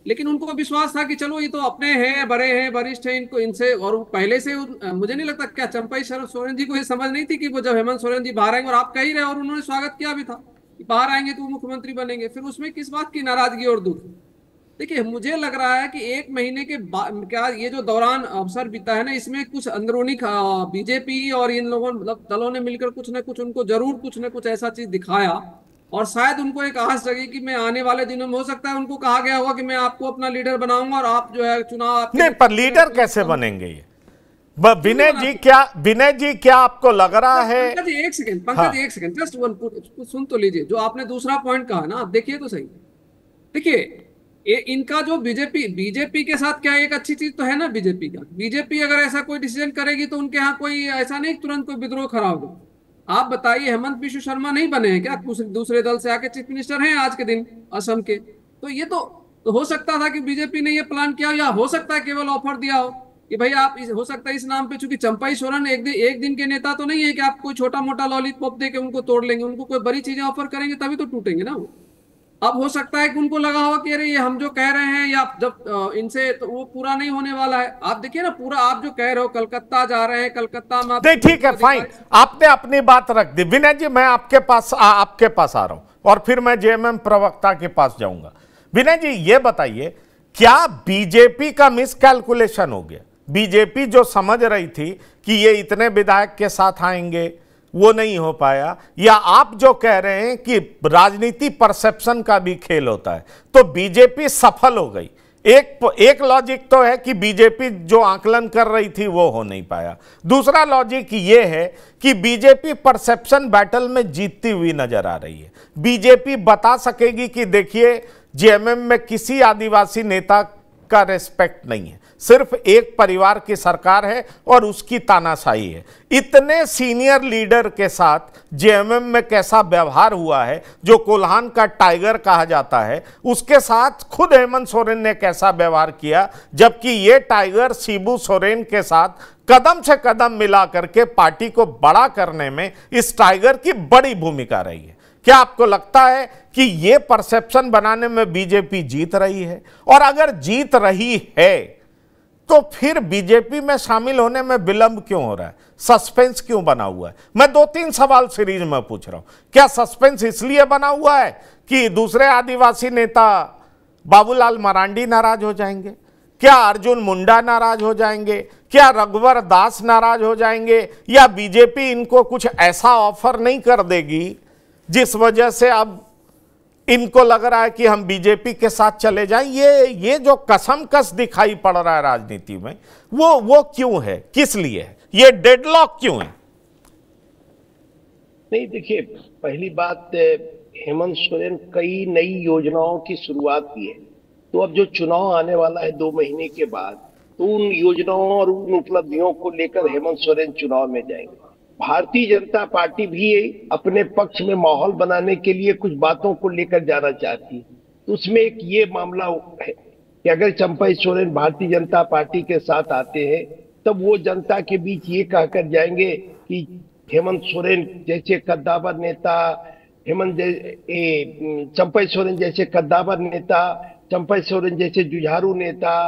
लेकिन उनको विश्वास था कि चलो ये तो अपने हैं, बड़े हैं, वरिष्ठ हैं, इनको इनसे, और पहले से मुझे नहीं लगता क्या चंपाई सोरेन जी को ये समझ नहीं थी कि वो जब हेमंत सोरेन जी बाहर आएंगे, और आप कह ही रहे और उन्होंने स्वागत किया भी था कि बाहर आएंगे तो वो मुख्यमंत्री बनेंगे, फिर उसमें किस बात की नाराजगी और दुख? देखिए मुझे लग रहा है कि 1 महीने के बाद क्या ये जो दौरान अवसर बीता है ना, इसमें कुछ अंदरूनी बीजेपी और इन लोगों मतलब दलों ने मिलकर कुछ ना कुछ उनको जरूर कुछ ना कुछ ऐसा चीज दिखाया और शायद उनको एक आस जगी कि मैं आने वाले दिनों में, हो सकता है उनको कहा गया होगा कि मैं आपको अपना लीडर बनाऊंगा और आप जो है चुनाव आपके नहीं, पर लीडर कैसे बनेंगे ये? विनय जी क्या आपको लग रहा है? पंकज जी एक सेकंड, पंकज जी एक सेकंड, जस्ट वन सुन तो लीजिए। जो आपने दूसरा पॉइंट कहा ना, आप देखिए तो सही। देखिए इनका जो बीजेपी के साथ क्या एक अच्छी चीज तो है ना बीजेपी का, बीजेपी अगर ऐसा कोई डिसीजन करेगी तो उनके यहाँ कोई ऐसा नहीं तुरंत कोई विद्रोह खड़ा होगा। आप बताइए, हेमंत बिश्व शर्मा नहीं बने हैं क्या? दूसरे दल से आके चीफ मिनिस्टर हैं आज के दिन असम के। तो ये तो हो सकता था कि बीजेपी ने ये प्लान किया, या हो सकता है केवल ऑफर दिया हो कि भाई आप हो सकता है इस नाम पे, चूंकि चंपाई सोरेन एक दिन के नेता तो नहीं है कि आप कोई छोटा मोटा लॉलीपॉप दे के उनको तोड़ लेंगे। उनको कोई बड़ी चीजें ऑफर करेंगे तभी तो टूटेंगे ना वो। अब हो सकता है कि उनको लगा होगा कि अरे ये हम जो कह रहे हैं या जब इनसे तो वो पूरा नहीं होने वाला है। आप देखिए ना, पूरा आप जो कह रहे हो कलकत्ता जा रहे हैं, कलकत्ता में नहीं, ठीक है, फाइन, आपने अपनी बात रख दी। विनय जी मैं आपके पास आ रहा हूं और फिर मैं जेएमएम प्रवक्ता के पास जाऊंगा। विनय जी ये बताइए, क्या बीजेपी का मिस कैलकुलेशन हो गया? बीजेपी जो समझ रही थी कि ये इतने विधायक के साथ आएंगे, वो नहीं हो पाया, या आप जो कह रहे हैं कि राजनीति परसेप्शन का भी खेल होता है तो बीजेपी सफल हो गई? एक लॉजिक तो है कि बीजेपी जो आकलन कर रही थी वो हो नहीं पाया। दूसरा लॉजिक ये है कि बीजेपी परसेप्शन बैटल में जीतती हुई नजर आ रही है। बीजेपी बता सकेगी कि देखिए जेएमएम में किसी आदिवासी नेता का रेस्पेक्ट नहीं है, सिर्फ एक परिवार की सरकार है और उसकी तानाशाही है। इतने सीनियर लीडर के साथ जेएमएम में कैसा व्यवहार हुआ है, जो कोल्हान का टाइगर कहा जाता है, उसके साथ खुद हेमंत सोरेन ने कैसा व्यवहार किया, जबकि ये टाइगर शिबू सोरेन के साथ कदम से कदम मिला करके पार्टी को बड़ा करने में इस टाइगर की बड़ी भूमिका रही है। क्या आपको लगता है कि यह परसेप्शन बनाने में बीजेपी जीत रही है? और अगर जीत रही है तो फिर बीजेपी में शामिल होने में विलंब क्यों हो रहा है? सस्पेंस क्यों बना हुआ है? मैं 2-3 सवाल सीरीज में पूछ रहा हूं। क्या सस्पेंस इसलिए बना हुआ है कि दूसरे आदिवासी नेता बाबूलाल मरांडी नाराज हो जाएंगे? क्या अर्जुन मुंडा नाराज हो जाएंगे? क्या रघुवर दास नाराज हो जाएंगे? या बीजेपी इनको कुछ ऐसा ऑफर नहीं कर देगी जिस वजह से अब इनको लग रहा है कि हम बीजेपी के साथ चले जाएं? ये जो कसमकस दिखाई पड़ रहा है राजनीति में, वो क्यों है? किस लिए है? ये डेडलॉक क्यों है? नहीं, देखिए, पहली बात, हेमंत सोरेन कई नई योजनाओं की शुरुआत की है। तो अब जो चुनाव आने वाला है 2 महीने के बाद, तो उन योजनाओं और उन उपलब्धियों को लेकर हेमंत सोरेन चुनाव में जाएंगे। भारतीय जनता पार्टी भी अपने पक्ष में माहौल बनाने के लिए कुछ बातों को लेकर जाना चाहती है। तो उसमें एक ये मामला है कि अगर चंपाई सोरेन भारतीय जनता पार्टी के साथ आते हैं, तब वो जनता के बीच ये कहकर जाएंगे कि हेमंत सोरेन जैसे कद्दावर नेता, चंपाई सोरेन जैसे कद्दावर नेता, चंपाई सोरेन जैसे जुझारू नेता,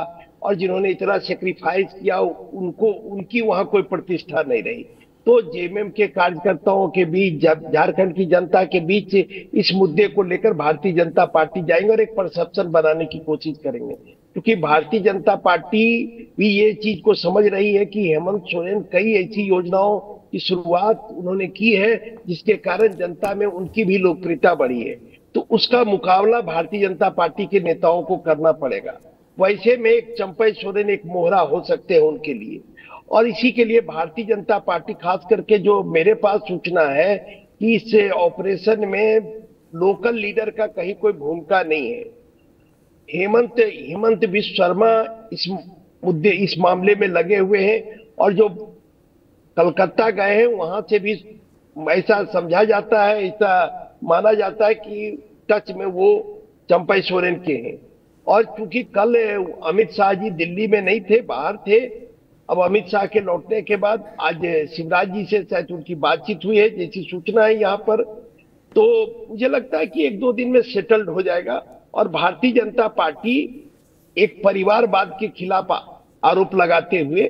और जिन्होंने इतना सेक्रीफाइस किया, उनकी वहां कोई प्रतिष्ठा नहीं रही। तो जेएमएम के कार्यकर्ताओं के बीच, झारखंड की जनता के बीच इस मुद्दे को लेकर भारतीय जनता पार्टी जाएंगे और एक परसेप्शन बनाने की कोशिश करेंगे। क्योंकि भारतीय जनता पार्टी भी ये चीज को समझ रही है कि हेमंत सोरेन कई ऐसी योजनाओं की शुरुआत उन्होंने की है जिसके कारण जनता में उनकी भी लोकप्रियता बढ़ी है। तो उसका मुकाबला भारतीय जनता पार्टी के नेताओं को करना पड़ेगा। वैसे में एक चंपाई सोरेन एक मोहरा हो सकते हैं उनके लिए, और इसी के लिए भारतीय जनता पार्टी, खास करके जो मेरे पास सूचना है कि इस ऑपरेशन में लोकल लीडर का कहीं कोई भूमिका नहीं है। हेमंत बिश्व शर्मा इस मामले में लगे हुए हैं, और जो कलकत्ता गए हैं वहां से भी ऐसा समझा जाता है, ऐसा माना जाता है कि टच में वो चंपाई सोरेन के हैं। और क्योंकि कल अमित शाह जी दिल्ली में नहीं थे, बाहर थे, अब अमित शाह के लौटने के बाद आज शिवराज जी से शायद उनकी बातचीत हुई है, जैसी सूचना है यहाँ पर। तो मुझे लगता है कि 1-2 दिन में सेटल्ड हो जाएगा, और भारतीय जनता पार्टी एक परिवारवाद के खिलाफ आरोप लगाते हुए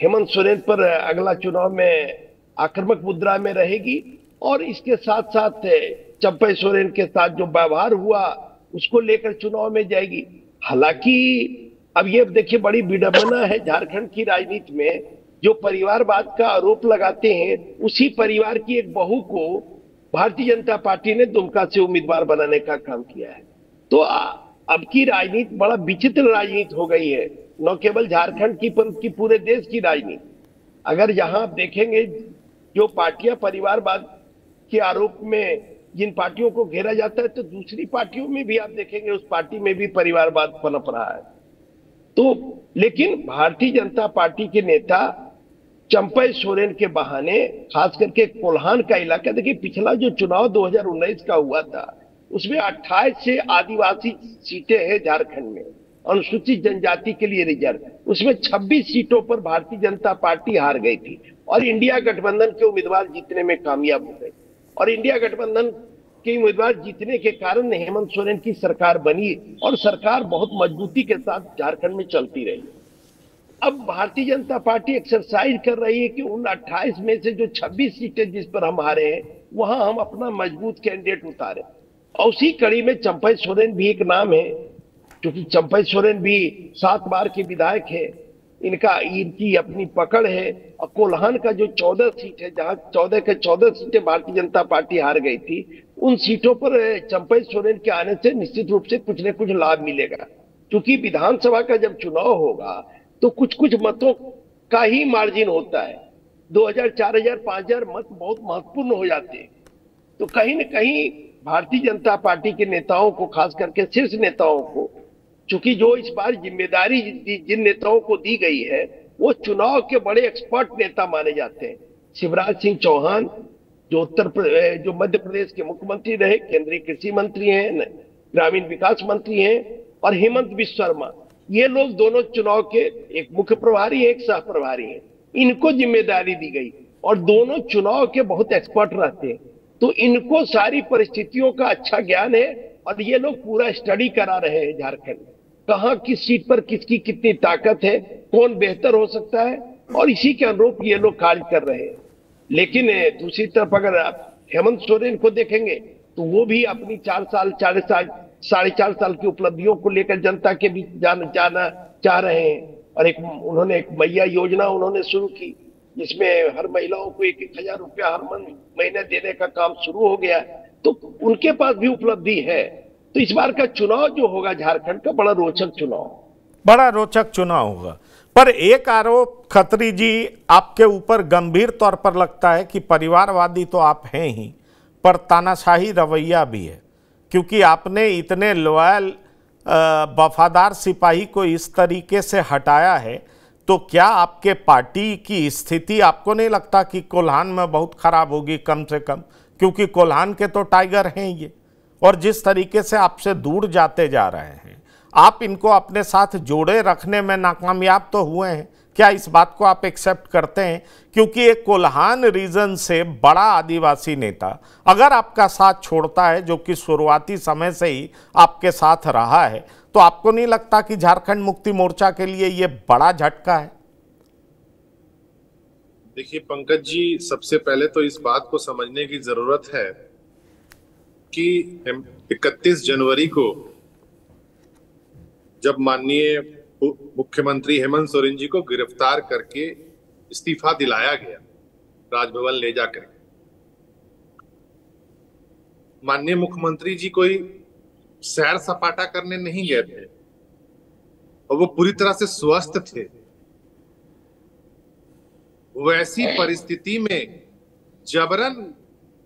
हेमंत सोरेन पर अगला चुनाव में आक्रामक मुद्रा में रहेगी, और इसके साथ साथ चंपाई सोरेन के साथ जो व्यवहार हुआ उसको लेकर चुनाव में जाएगी। हालांकि अब ये देखिए, बड़ी विडंबना है झारखंड की राजनीति में, जो परिवारवाद का आरोप लगाते हैं उसी परिवार की एक बहू को भारतीय जनता पार्टी ने दुमका से उम्मीदवार बनाने का काम किया है। तो अब की राजनीति बड़ा विचित्र राजनीति हो गई है, न केवल झारखंड की बल्कि पूरे देश की राजनीति। अगर यहाँ आप देखेंगे जो पार्टियां परिवारवाद के आरोप में जिन पार्टियों को घेरा जाता है, तो दूसरी पार्टियों में भी आप देखेंगे उस पार्टी में भी परिवारवाद पनप रहा है। तो लेकिन भारतीय जनता पार्टी के नेता चंपई सोरेन के बहाने, खास करके कोल्हान का इलाका, देखिए पिछला जो चुनाव 2019 का हुआ था उसमें 28 से आदिवासी सीटें हैं झारखंड में, अनुसूचित जनजाति के लिए रिजर्व, उसमें 26 सीटों पर भारतीय जनता पार्टी हार गई थी और इंडिया गठबंधन के उम्मीदवार जीतने में कामयाब हो गए। और इंडिया गठबंधन के उम्मीदवार जीतने के कारण हेमंत सोरेन की सरकार बनी और सरकार बहुत मजबूती के साथ झारखंड में चलती रही। अब भारतीय जनता पार्टी एक्सरसाइज कर रही है कि उन 28 में से जो 26 सीटें जिस पर हम हारे हैं वहां हम अपना मजबूत कैंडिडेट उतारे। और उसी कड़ी में चंपई सोरेन भी एक नाम है, क्योंकि चंपई सोरेन भी 7 बार के विधायक है, इनकी अपनी पकड़ है। और कोल्हान का जो 14 सीट है, जहां 14 के 14 सीटें भारतीय जनता पार्टी हार गई थी, उन सीटों पर चंपई सोरेन के आने से निश्चित रूप से कुछ न कुछ लाभ मिलेगा। क्योंकि विधानसभा का जब चुनाव होगा तो कुछ कुछ मतों का ही मार्जिन होता है, 2000, 4000, 5000 मत बहुत महत्वपूर्ण हो जाते हैं। तो कहीं न कहीं भारतीय जनता पार्टी के नेताओं को, खास करके शीर्ष नेताओं को, चूंकि जो इस बार जिम्मेदारी जिन नेताओं को दी गई है वो चुनाव के बड़े एक्सपर्ट नेता माने जाते हैं। शिवराज सिंह चौहान जो मध्य प्रदेश के मुख्यमंत्री रहे, केंद्रीय कृषि मंत्री हैं, ग्रामीण विकास मंत्री हैं, और हेमंत बिस्वा शर्मा, ये लोग दोनों चुनाव के एक मुख्य प्रभारी है, एक सह प्रभारी है। इनको जिम्मेदारी दी गई और दोनों चुनाव के बहुत एक्सपर्ट रहते हैं, तो इनको सारी परिस्थितियों का अच्छा ज्ञान है और ये लोग पूरा स्टडी करा रहे हैं झारखंड, कहां किस सीट पर किसकी कितनी ताकत है, कौन बेहतर हो सकता है, और इसी के अनुरूप ये लोग कार्य कर रहे हैं। लेकिन दूसरी तरफ अगर आप हेमंत सोरेन को देखेंगे तो वो भी अपनी 4 साल, 4.5 साल की उपलब्धियों को लेकर जनता के बीच जाना चाह रहे हैं। और उन्होंने एक मैया योजना उन्होंने शुरू की, जिसमें हर महिलाओं को 1,000 रुपया हर महीने देने का काम शुरू हो गया। तो उनके पास भी उपलब्धि है। तो इस बार का चुनाव जो होगा झारखंड का बड़ा रोचक चुनाव होगा। पर एक आरोप खत्री जी आपके ऊपर गंभीर तौर पर लगता है कि परिवारवादी तो आप हैं ही, पर तानाशाही रवैया भी है, क्योंकि आपने इतने लॉयल वफादार सिपाही को इस तरीके से हटाया है। तो क्या आपके पार्टी की स्थिति आपको नहीं लगता कि कोल्हान में बहुत खराब होगी, कम से कम, क्योंकि कोल्हान के तो टाइगर हैं ये, और जिस तरीके से आपसे दूर जाते जा रहे हैं, आप इनको अपने साथ जोड़े रखने में नाकामयाब तो हुए हैं। क्या इस बात को आप एक्सेप्ट करते हैं? क्योंकि एक कोल्हान रीजन से बड़ा आदिवासी नेता अगर आपका साथ छोड़ता है, जो कि शुरुआती समय से ही आपके साथ रहा है, तो आपको नहीं लगता कि झारखंड मुक्ति मोर्चा के लिए ये बड़ा झटका है? देखिए पंकज जी, सबसे पहले तो इस बात को समझने की जरूरत है कि 31 जनवरी को जब माननीय मुख्यमंत्री हेमंत सोरेन जी को गिरफ्तार करके इस्तीफा दिलाया गया, राजभवन ले जाकर, माननीय मुख्यमंत्री जी कोई सैर सपाटा करने नहीं गए थे और वो पूरी तरह से स्वस्थ थे। वैसी परिस्थिति में जबरन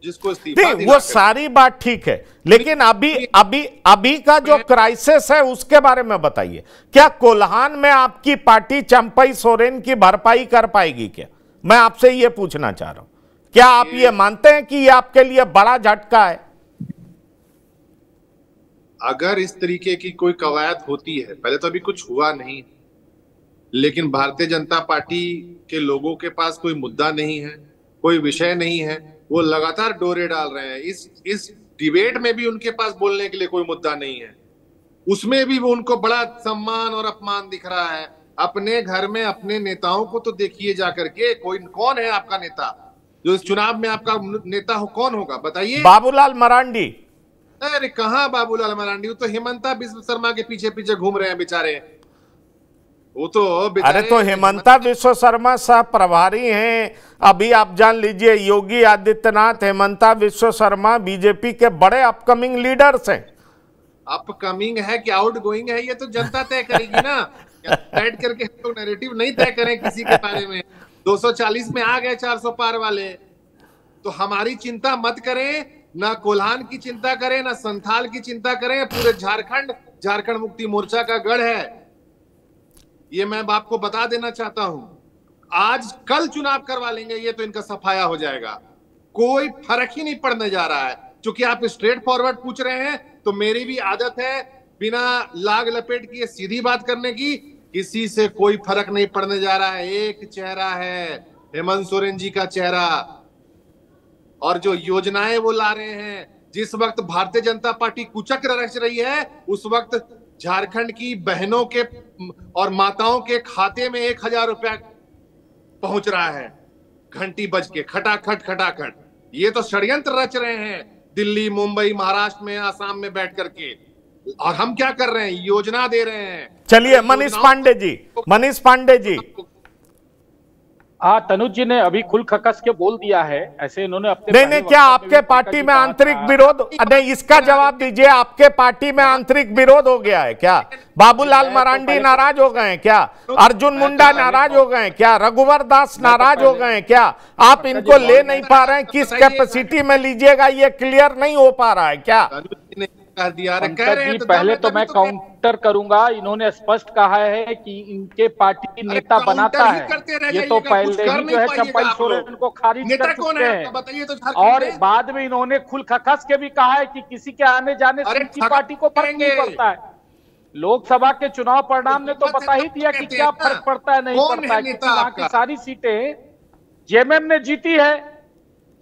जिसको इस्तीफा वो सारी बात ठीक है, लेकिन अभी का जो क्राइसिस है उसके बारे में बताइए। क्या कोल्हान में आपकी पार्टी चंपई सोरेन की भरपाई कर पाएगी? क्या मैं आपसे ये पूछना चाह रहा हूं, क्या आप ये मानते हैं कि ये आपके लिए बड़ा झटका है? अगर इस तरीके की कोई कवायद होती है, पहले तो अभी कुछ हुआ नहीं, लेकिन भारतीय जनता पार्टी के लोगों के पास कोई मुद्दा नहीं है, कोई विषय नहीं है, वो लगातार डोरे डाल रहे हैं। इस डिबेट में भी उनके पास बोलने के लिए कोई मुद्दा नहीं है, उसमें भी वो उनको बड़ा सम्मान और अपमान दिख रहा है। अपने घर में अपने नेताओं को तो देखिए जाकर के, कौन है आपका नेता जो इस चुनाव में आपका नेता हो? कौन होगा बताइए? बाबूलाल मरांडी। अरे कहां बाबूलाल मरांडी, वो तो हेमंता बिस्वा शर्मा के पीछे पीछे घूम रहे हैं बेचारे। वो तो अरे तो हेमंता विश्व शर्मा सह प्रभारी हैं। अभी आप जान लीजिए योगी आदित्यनाथ, हेमंता विश्व शर्मा बीजेपी के बड़े अपकमिंग लीडर्स हैं। अपकमिंग है कि आउट गोइंग है ये तो जनता तय करेगी ना। बैठ करके हम लोग नैरेटिव नहीं तय करें किसी के बारे में। 240 में आ गए 400 पार वाले, तो हमारी चिंता मत करें, ना कोल्हान की चिंता करें, ना संथाल की चिंता करें। पूरे झारखंड मुक्ति मोर्चा का गढ़ है, ये मैं आपको बता देना चाहता हूं। आज कल चुनाव करवा लेंगे, ये तो इनका सफाया हो जाएगा, कोई फर्क ही नहीं पड़ने जा रहा है। क्योंकि आप स्ट्रेट फॉरवर्ड पूछ रहे हैं, तो मेरी भी आदत है बिना लाग लपेट की सीधी बात करने की। किसी से कोई फर्क नहीं पड़ने जा रहा है। एक चेहरा है, हेमंत सोरेन जी का चेहरा, और जो योजनाएं वो ला रहे हैं। जिस वक्त भारतीय जनता पार्टी कुचक्र रच रही है, उस वक्त झारखंड की बहनों के और माताओं के खाते में 1000 रुपया पहुंच रहा है, घंटी बज के खटाखट। ये तो षड्यंत्र रच रहे हैं दिल्ली, मुंबई, महाराष्ट्र में, आसाम में बैठ करके। और हम क्या कर रहे हैं? योजना दे रहे हैं। चलिए मनीष पांडे जी। हाँ, तनुज जी ने अभी खुल खकस के बोल दिया है, ऐसे इन्होंने अपने नहीं, क्या आपके पार्टी में आंतरिक विरोध? नहीं, इसका जवाब दीजिए, आपके पार्टी में आंतरिक विरोध हो गया है क्या? बाबूलाल मरांडी नाराज हो गए हैं क्या? अर्जुन मुंडा नाराज हो गए हैं क्या? रघुवर दास नाराज हो गए हैं क्या? आप इनको ले नहीं पा रहे हैं, किस कैपेसिटी में लीजिएगा ये क्लियर नहीं हो पा रहा है क्या? कर दिया। पहले तो मैं काउंटर करूंगा। इन्होंने स्पष्ट कहा है कि इनके पार्टी नेता बनाता है, ये तो पहले ही जो है चंपाई सोरेन को खारिज कर चुके हैं। और बाद में इन्होंने खुल खखस के भी कहा है कि किसी के आने जाने से इनकी पार्टी को फर्क नहीं पड़ता है। लोकसभा के चुनाव परिणाम ने तो बता ही दिया कि क्या फर्क पड़ता है, नहीं पड़ता है, क्योंकि वहां की सारी सीटें जेएमएम ने जीती है।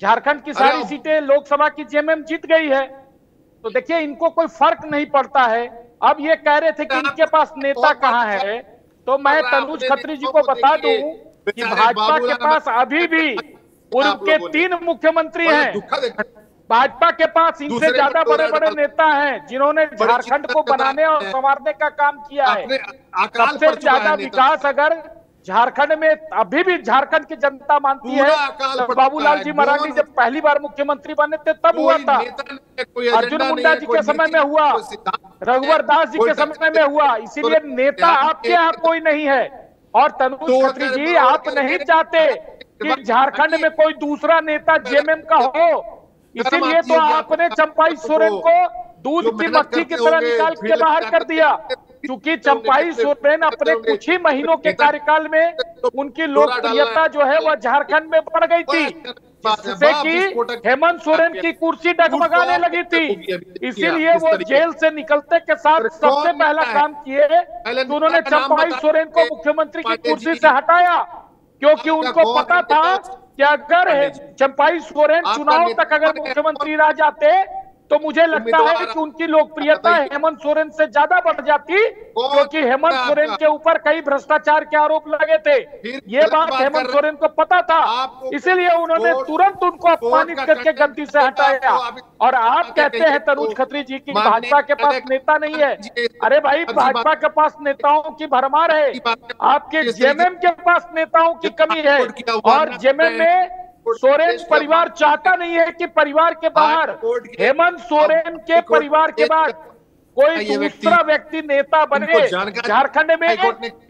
झारखंड की सारी सीटें लोकसभा की जेएमएम जीत गई है। तो देखिए, इनको कोई फर्क नहीं पड़ता है। अब ये कह रहे थे कि इनके पास नेता कहाँ है, तो मैं तनुज खत्री जी को बता दूं कि भाजपा के पास अभी भी पूर्व के 3 मुख्यमंत्री हैं। भाजपा के पास इनसे ज्यादा बड़े बड़े नेता हैं जिन्होंने झारखंड को बनाने और संवारने का काम किया है। सबसे ज्यादा विकास अगर झारखंड में अभी भी झारखंड की जनता मानती है तो बाबूलाल जी मरांडी जब पहली बार मुख्यमंत्री बने थे तब हुआ था, अर्जुन मुंडा जी के समय में हुआ, रघुवर दास जी के समय में हुआ। इसीलिए नेता आपके यहाँ कोई नहीं है। और तनुज खत्री जी, आप नहीं चाहते कि झारखंड में कोई दूसरा नेता जेएमएम का हो, इसीलिए तो आपने चंपाई सोरेन को दूध की मक्खी की तरह निकाल के बाहर कर दिया। क्योंकि चंपाई सोरेन अपने कुछ ही महीनों के कार्यकाल में उनकी लोकप्रियता जो है वह झारखंड में बढ़ गई थी, जिससे कि हेमंत सोरेन की कुर्सी डगमगाने लगी थी। इसीलिए वो जेल से निकलते के साथ सबसे पहला काम किए तो उन्होंने चंपाई सोरेन को मुख्यमंत्री की कुर्सी से हटाया, क्योंकि उनको पता था कि अगर चंपाई सोरेन चुनाव तक अगर मुख्यमंत्री रह जाते तो मुझे लगता है कि उनकी लोकप्रियता हेमंत सोरेन से ज्यादा बढ़ जाती, क्योंकि हेमंत सोरेन के ऊपर कई भ्रष्टाचार के आरोप लगे थे। ये बात हेमंत सोरेन को पता था, इसीलिए उन्होंने तुरंत उनको अपमानित करके गद्दी से हटाया। और आप कहते हैं तनुज खत्री जी की भाजपा के पास नेता नहीं है। अरे भाई, भाजपा के पास नेताओं की भरमार है, आपके जेएमएम के पास नेताओं की कमी है। और जेएमएम में सोरेन परिवार चाहता नहीं है कि परिवार के बाहर, हेमंत सोरेन के परिवार के बाद कोई दूसरा व्यक्ति नेता बने झारखंड में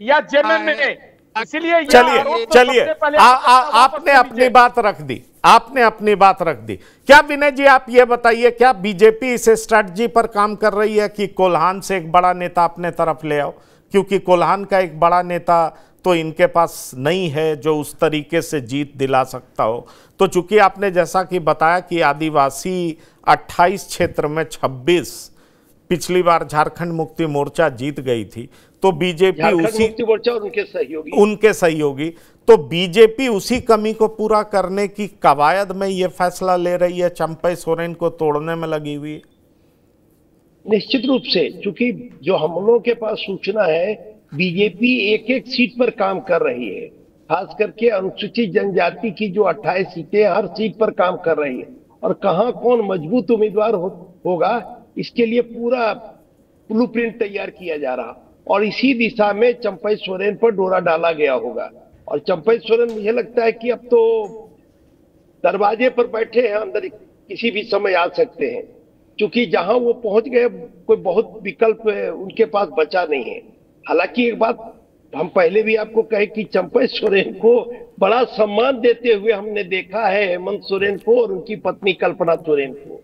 या जेएमएम में। इसलिए चलिए आपने अपनी बात रख दी, आपने अपनी बात रख दी। क्या विनय जी आप ये बताइए, क्या बीजेपी इस स्ट्रैटेजी पर काम कर रही है कि कोल्हान से एक बड़ा नेता अपने तरफ ले आओ? क्योंकि कोल्हान का एक बड़ा नेता तो इनके पास नहीं है जो उस तरीके से जीत दिला सकता हो। तो चूंकि आपने जैसा कि बताया कि आदिवासी 28 क्षेत्र में 26 पिछली बार झारखंड मुक्ति मोर्चा जीत गई थी, तो बीजेपी उसी मोर्चा और उनके सहयोगी तो बीजेपी उसी कमी को पूरा करने की कवायद में ये फैसला ले रही है, चंपाई सोरेन को तोड़ने में लगी हुई है। निश्चित रूप से, क्योंकि जो हम लोगों के पास सूचना है, बीजेपी एक एक सीट पर काम कर रही है। खास करके अनुसूचित जनजाति की जो 28 सीटें, हर सीट पर काम कर रही है। और कहां कौन मजबूत उम्मीदवार होगा, इसके लिए पूरा ब्लूप्रिंट तैयार किया जा रहा। और इसी दिशा में चंपई सोरेन पर डोरा डाला गया होगा। और चंपई सोरेन मुझे लगता है कि अब तो दरवाजे पर बैठे हैं, अंदर किसी भी समय आ सकते हैं, क्योंकि जहां वो पहुंच गए कोई बहुत विकल्प उनके पास बचा नहीं है। हालांकि एक बात हम पहले भी आपको कहे कि चंपई सोरेन को बड़ा सम्मान देते हुए हमने देखा है हेमंत सोरेन को और उनकी पत्नी कल्पना सोरेन को।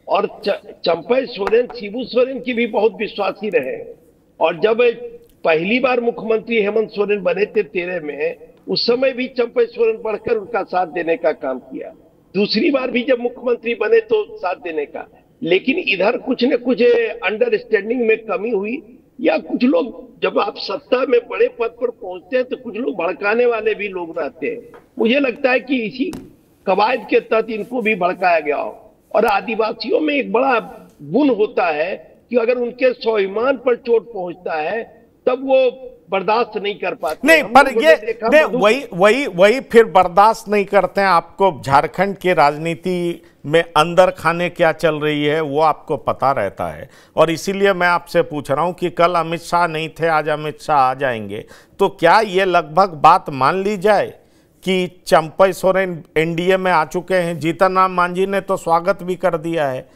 और चंपई सोरेन शिबू सोरेन की भी बहुत विश्वासी रहे। और जब पहली बार मुख्यमंत्री हेमंत सोरेन बने थे 13 में, उस समय भी चंपई सोरेन बढ़कर उनका साथ देने का काम किया। दूसरी बार भी जब मुख्यमंत्री बने तो साथ देने का, लेकिन इधर कुछ न कुछ अंडरस्टैंडिंग में कमी हुई, या कुछ लोग जब आप सत्ता में बड़े पद पर पहुंचते हैं तो कुछ लोग भड़काने वाले भी लोग रहते हैं। मुझे लगता है कि इसी कवायद के तहत इनको भी भड़काया गया हो। और आदिवासियों में एक बड़ा गुण होता है कि अगर उनके स्वाभिमान पर चोट पहुंचता है तब वो बर्दाश्त नहीं कर पाते। नहीं, पर ये नहीं, वही फिर बर्दाश्त नहीं करते हैं। आपको झारखंड की राजनीति में अंदर खाने क्या चल रही है वो आपको पता रहता है, और इसीलिए मैं आपसे पूछ रहा हूं कि कल अमित शाह नहीं थे, आज अमित शाह आ जाएंगे, तो क्या ये लगभग बात मान ली जाए कि चंपई सोरेन एनडीए में आ चुके हैं? जीतन राम मांझी ने तो स्वागत भी कर दिया है।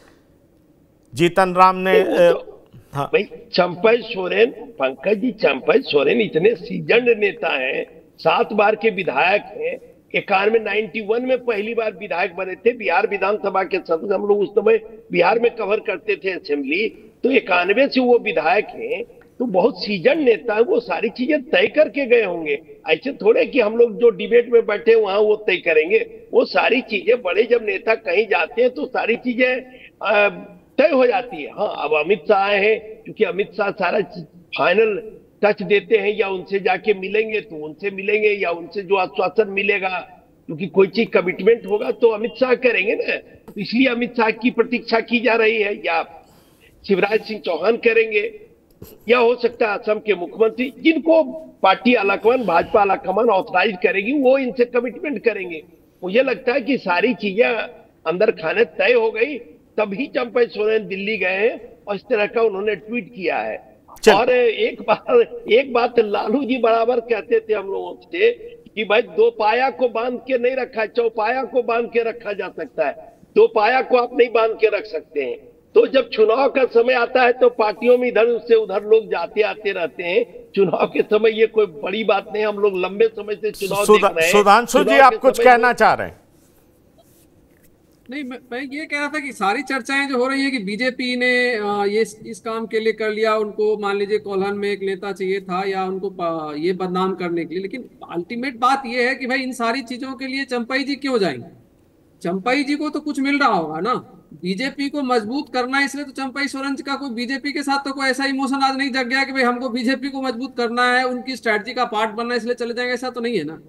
जीतन राम ने हाँ भाई, चंपई सोरेन, पंकज जी, चंपई सोरेन इतने सीजन्ड नेता हैं, 7 बार के विधायक हैं। 91 में पहली बार विधायक बने थे, बिहार विधानसभा के सदस्य। हम लोग उस समय बिहार में कवर करते थे असेंबली, तो 91 से वो विधायक हैं, तो बहुत सीजन नेता है। वो सारी चीजें तय करके गए होंगे। ऐसे थोड़े कि हम लोग जो डिबेट में बैठे वहां वो तय करेंगे। वो सारी चीजें, बड़े जब नेता कहीं जाते हैं तो सारी चीजें तय हो जाती है। हाँ, अब अमित शाह आए हैं, क्योंकि अमित शाह सारा फाइनल टच देते हैं, या उनसे जाके मिलेंगे तो उनसे मिलेंगे, या उनसे जो आश्वासन मिलेगा, क्योंकि कोई चीज कमिटमेंट होगा तो अमित शाह करेंगे ना। तो इसलिए अमित शाह की प्रतीक्षा की जा रही है, या शिवराज सिंह चौहान करेंगे, या हो सकता है असम के मुख्यमंत्री, जिनको पार्टी आलाकमान, भाजपा आलाकमान ऑथराइज करेगी, वो इनसे कमिटमेंट करेंगे। मुझे लगता है कि सारी चीजें अंदर खाने तय हो गई, तभी चंपई सोरेन दिल्ली गए हैं और इस तरह का उन्होंने ट्वीट किया है। और एक बात लालू जी बराबर कहते थे हम लोगों से कि भाई 2 पाया को बांध के नहीं रखा, चौपाया को बांध के रखा जा सकता है, 2 पाया को आप नहीं बांध के रख सकते हैं। तो जब चुनाव का समय आता है तो पार्टियों में इधर से उधर लोग जाते आते रहते हैं। चुनाव के समय ये कोई बड़ी बात नहीं, हम लोग लंबे समय से चुनाव देख रहे हैं। सुधांशु जी, आप कुछ कहना चाह रहे हैं? नहीं, मैं ये कह रहा था कि सारी चर्चाएं जो हो रही है कि बीजेपी ने ये इस काम के लिए कर लिया, उनको मान लीजिए कोल्हान में एक नेता चाहिए था, या उनको ये बदनाम करने के लिए, लेकिन अल्टीमेट बात ये है कि भाई इन सारी चीजों के लिए चंपई जी क्यों जाएंगे? चंपई जी को तो कुछ मिल रहा होगा ना। बीजेपी को मजबूत करना है, इसलिए तो चंपई सोरेन का कोई बीजेपी के साथ तो कोई ऐसा इमोशन आज नहीं जग गया कि भाई हमको बीजेपी को मजबूत करना है, उनकी स्ट्रैटेजी का पार्ट बनना है इसलिए चले जाएंगे, ऐसा तो नहीं है ना।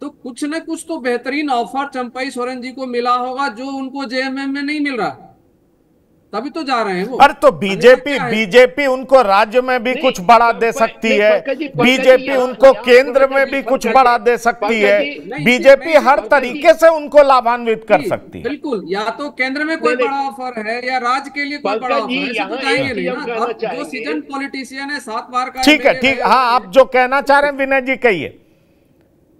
तो कुछ न कुछ तो बेहतरीन ऑफर चंपई सोरेन जी को मिला होगा जो उनको जेएमएम में नहीं मिल रहा, तभी तो जा रहे हैं वो। अरे तो बीजेपी उनको राज्य में भी कुछ बड़ा दे सकती है, बीजेपी उनको केंद्र में भी कुछ बड़ा दे सकती है, बीजेपी हर तरीके से उनको लाभान्वित कर सकती है। बिल्कुल, या तो केंद्र में कोई बड़ा ऑफर है या राज्य के लिए कोई बड़ा ऑफर है, तो जाएंगे नहीं ना। जो सीजन पॉलिटिशियन है 7 बार का। ठीक है, ठीक। हाँ, आप जो कहना चाह रहे हैं विनय जी कहिए।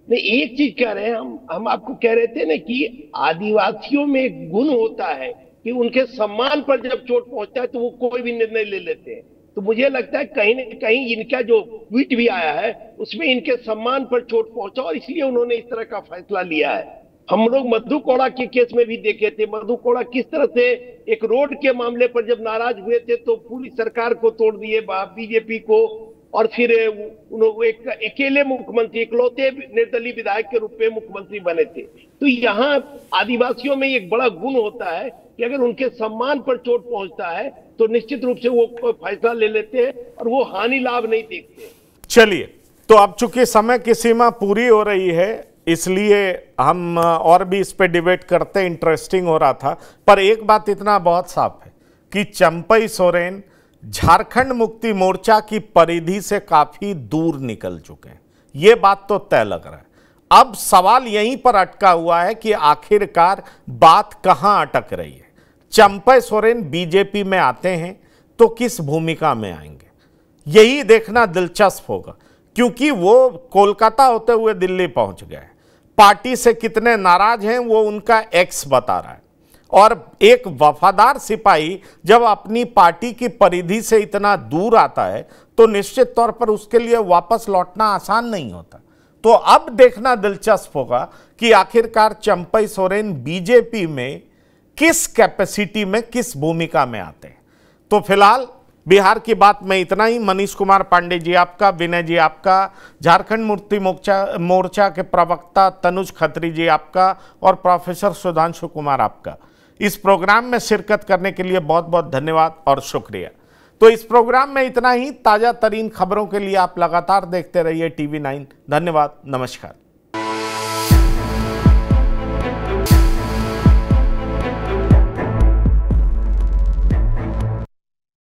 नहीं, एक चीज कह रहे हैं हम आपको कह रहे थे ना कि आदिवासियों में एक गुण होता है कि उनके सम्मान पर जब चोट पहुंचता है तो वो कोई भी निर्णय ले लेते हैं। तो मुझे लगता है कहीं न कहीं इनका जो ट्वीट भी आया है उसमें इनके सम्मान पर चोट पहुंचा और इसलिए उन्होंने इस तरह का फैसला लिया है। हम लोग मधु कोड़ा के केस में भी देखे थे, मधु कोड़ा किस तरह से एक रोड के मामले पर जब नाराज हुए थे तो पूरी सरकार को तोड़ दिए, बीजेपी को, और फिर एक अकेले मुख्यमंत्री, इकलौते निर्दलीय विधायक के रूप में मुख्यमंत्री बने थे। तो यहाँ आदिवासियों में एक बड़ा गुण होता है कि अगर उनके सम्मान पर चोट पहुंचता है तो निश्चित रूप से वो फैसला ले लेते हैं और वो हानि लाभ नहीं देखते। चलिए, तो अब चूंकि समय की सीमा पूरी हो रही है इसलिए हम और भी इस पे डिबेट करते, इंटरेस्टिंग हो रहा था। पर एक बात इतना बहुत साफ है कि चंपई सोरेन झारखंड मुक्ति मोर्चा की परिधि से काफी दूर निकल चुके हैं, ये बात तो तय लग रहा है। अब सवाल यहीं पर अटका हुआ है कि आखिरकार बात कहां अटक रही है। चंपई सोरेन बीजेपी में आते हैं तो किस भूमिका में आएंगे, यही देखना दिलचस्प होगा, क्योंकि वो कोलकाता होते हुए दिल्ली पहुंच गए। पार्टी से कितने नाराज हैं वो उनका एक्स बता रहा है। और एक वफादार सिपाही जब अपनी पार्टी की परिधि से इतना दूर आता है तो निश्चित तौर पर उसके लिए वापस लौटना आसान नहीं होता। तो अब देखना दिलचस्प होगा कि आखिरकार चंपई सोरेन बीजेपी में किस कैपेसिटी में, किस भूमिका में आते हैं। तो फिलहाल बिहार की बात में इतना ही। मनीष कुमार पांडे जी आपका, विनय जी आपका, झारखंड मुक्ति मोर्चा के प्रवक्ता तनुज खत्री जी आपका और प्रोफेसर सुधांशु कुमार आपका इस प्रोग्राम में शिरकत करने के लिए बहुत बहुत धन्यवाद और शुक्रिया। तो इस प्रोग्राम में इतना ही। ताजा तरीन खबरों के लिए आप लगातार देखते रहिए TV9। धन्यवाद, नमस्कार।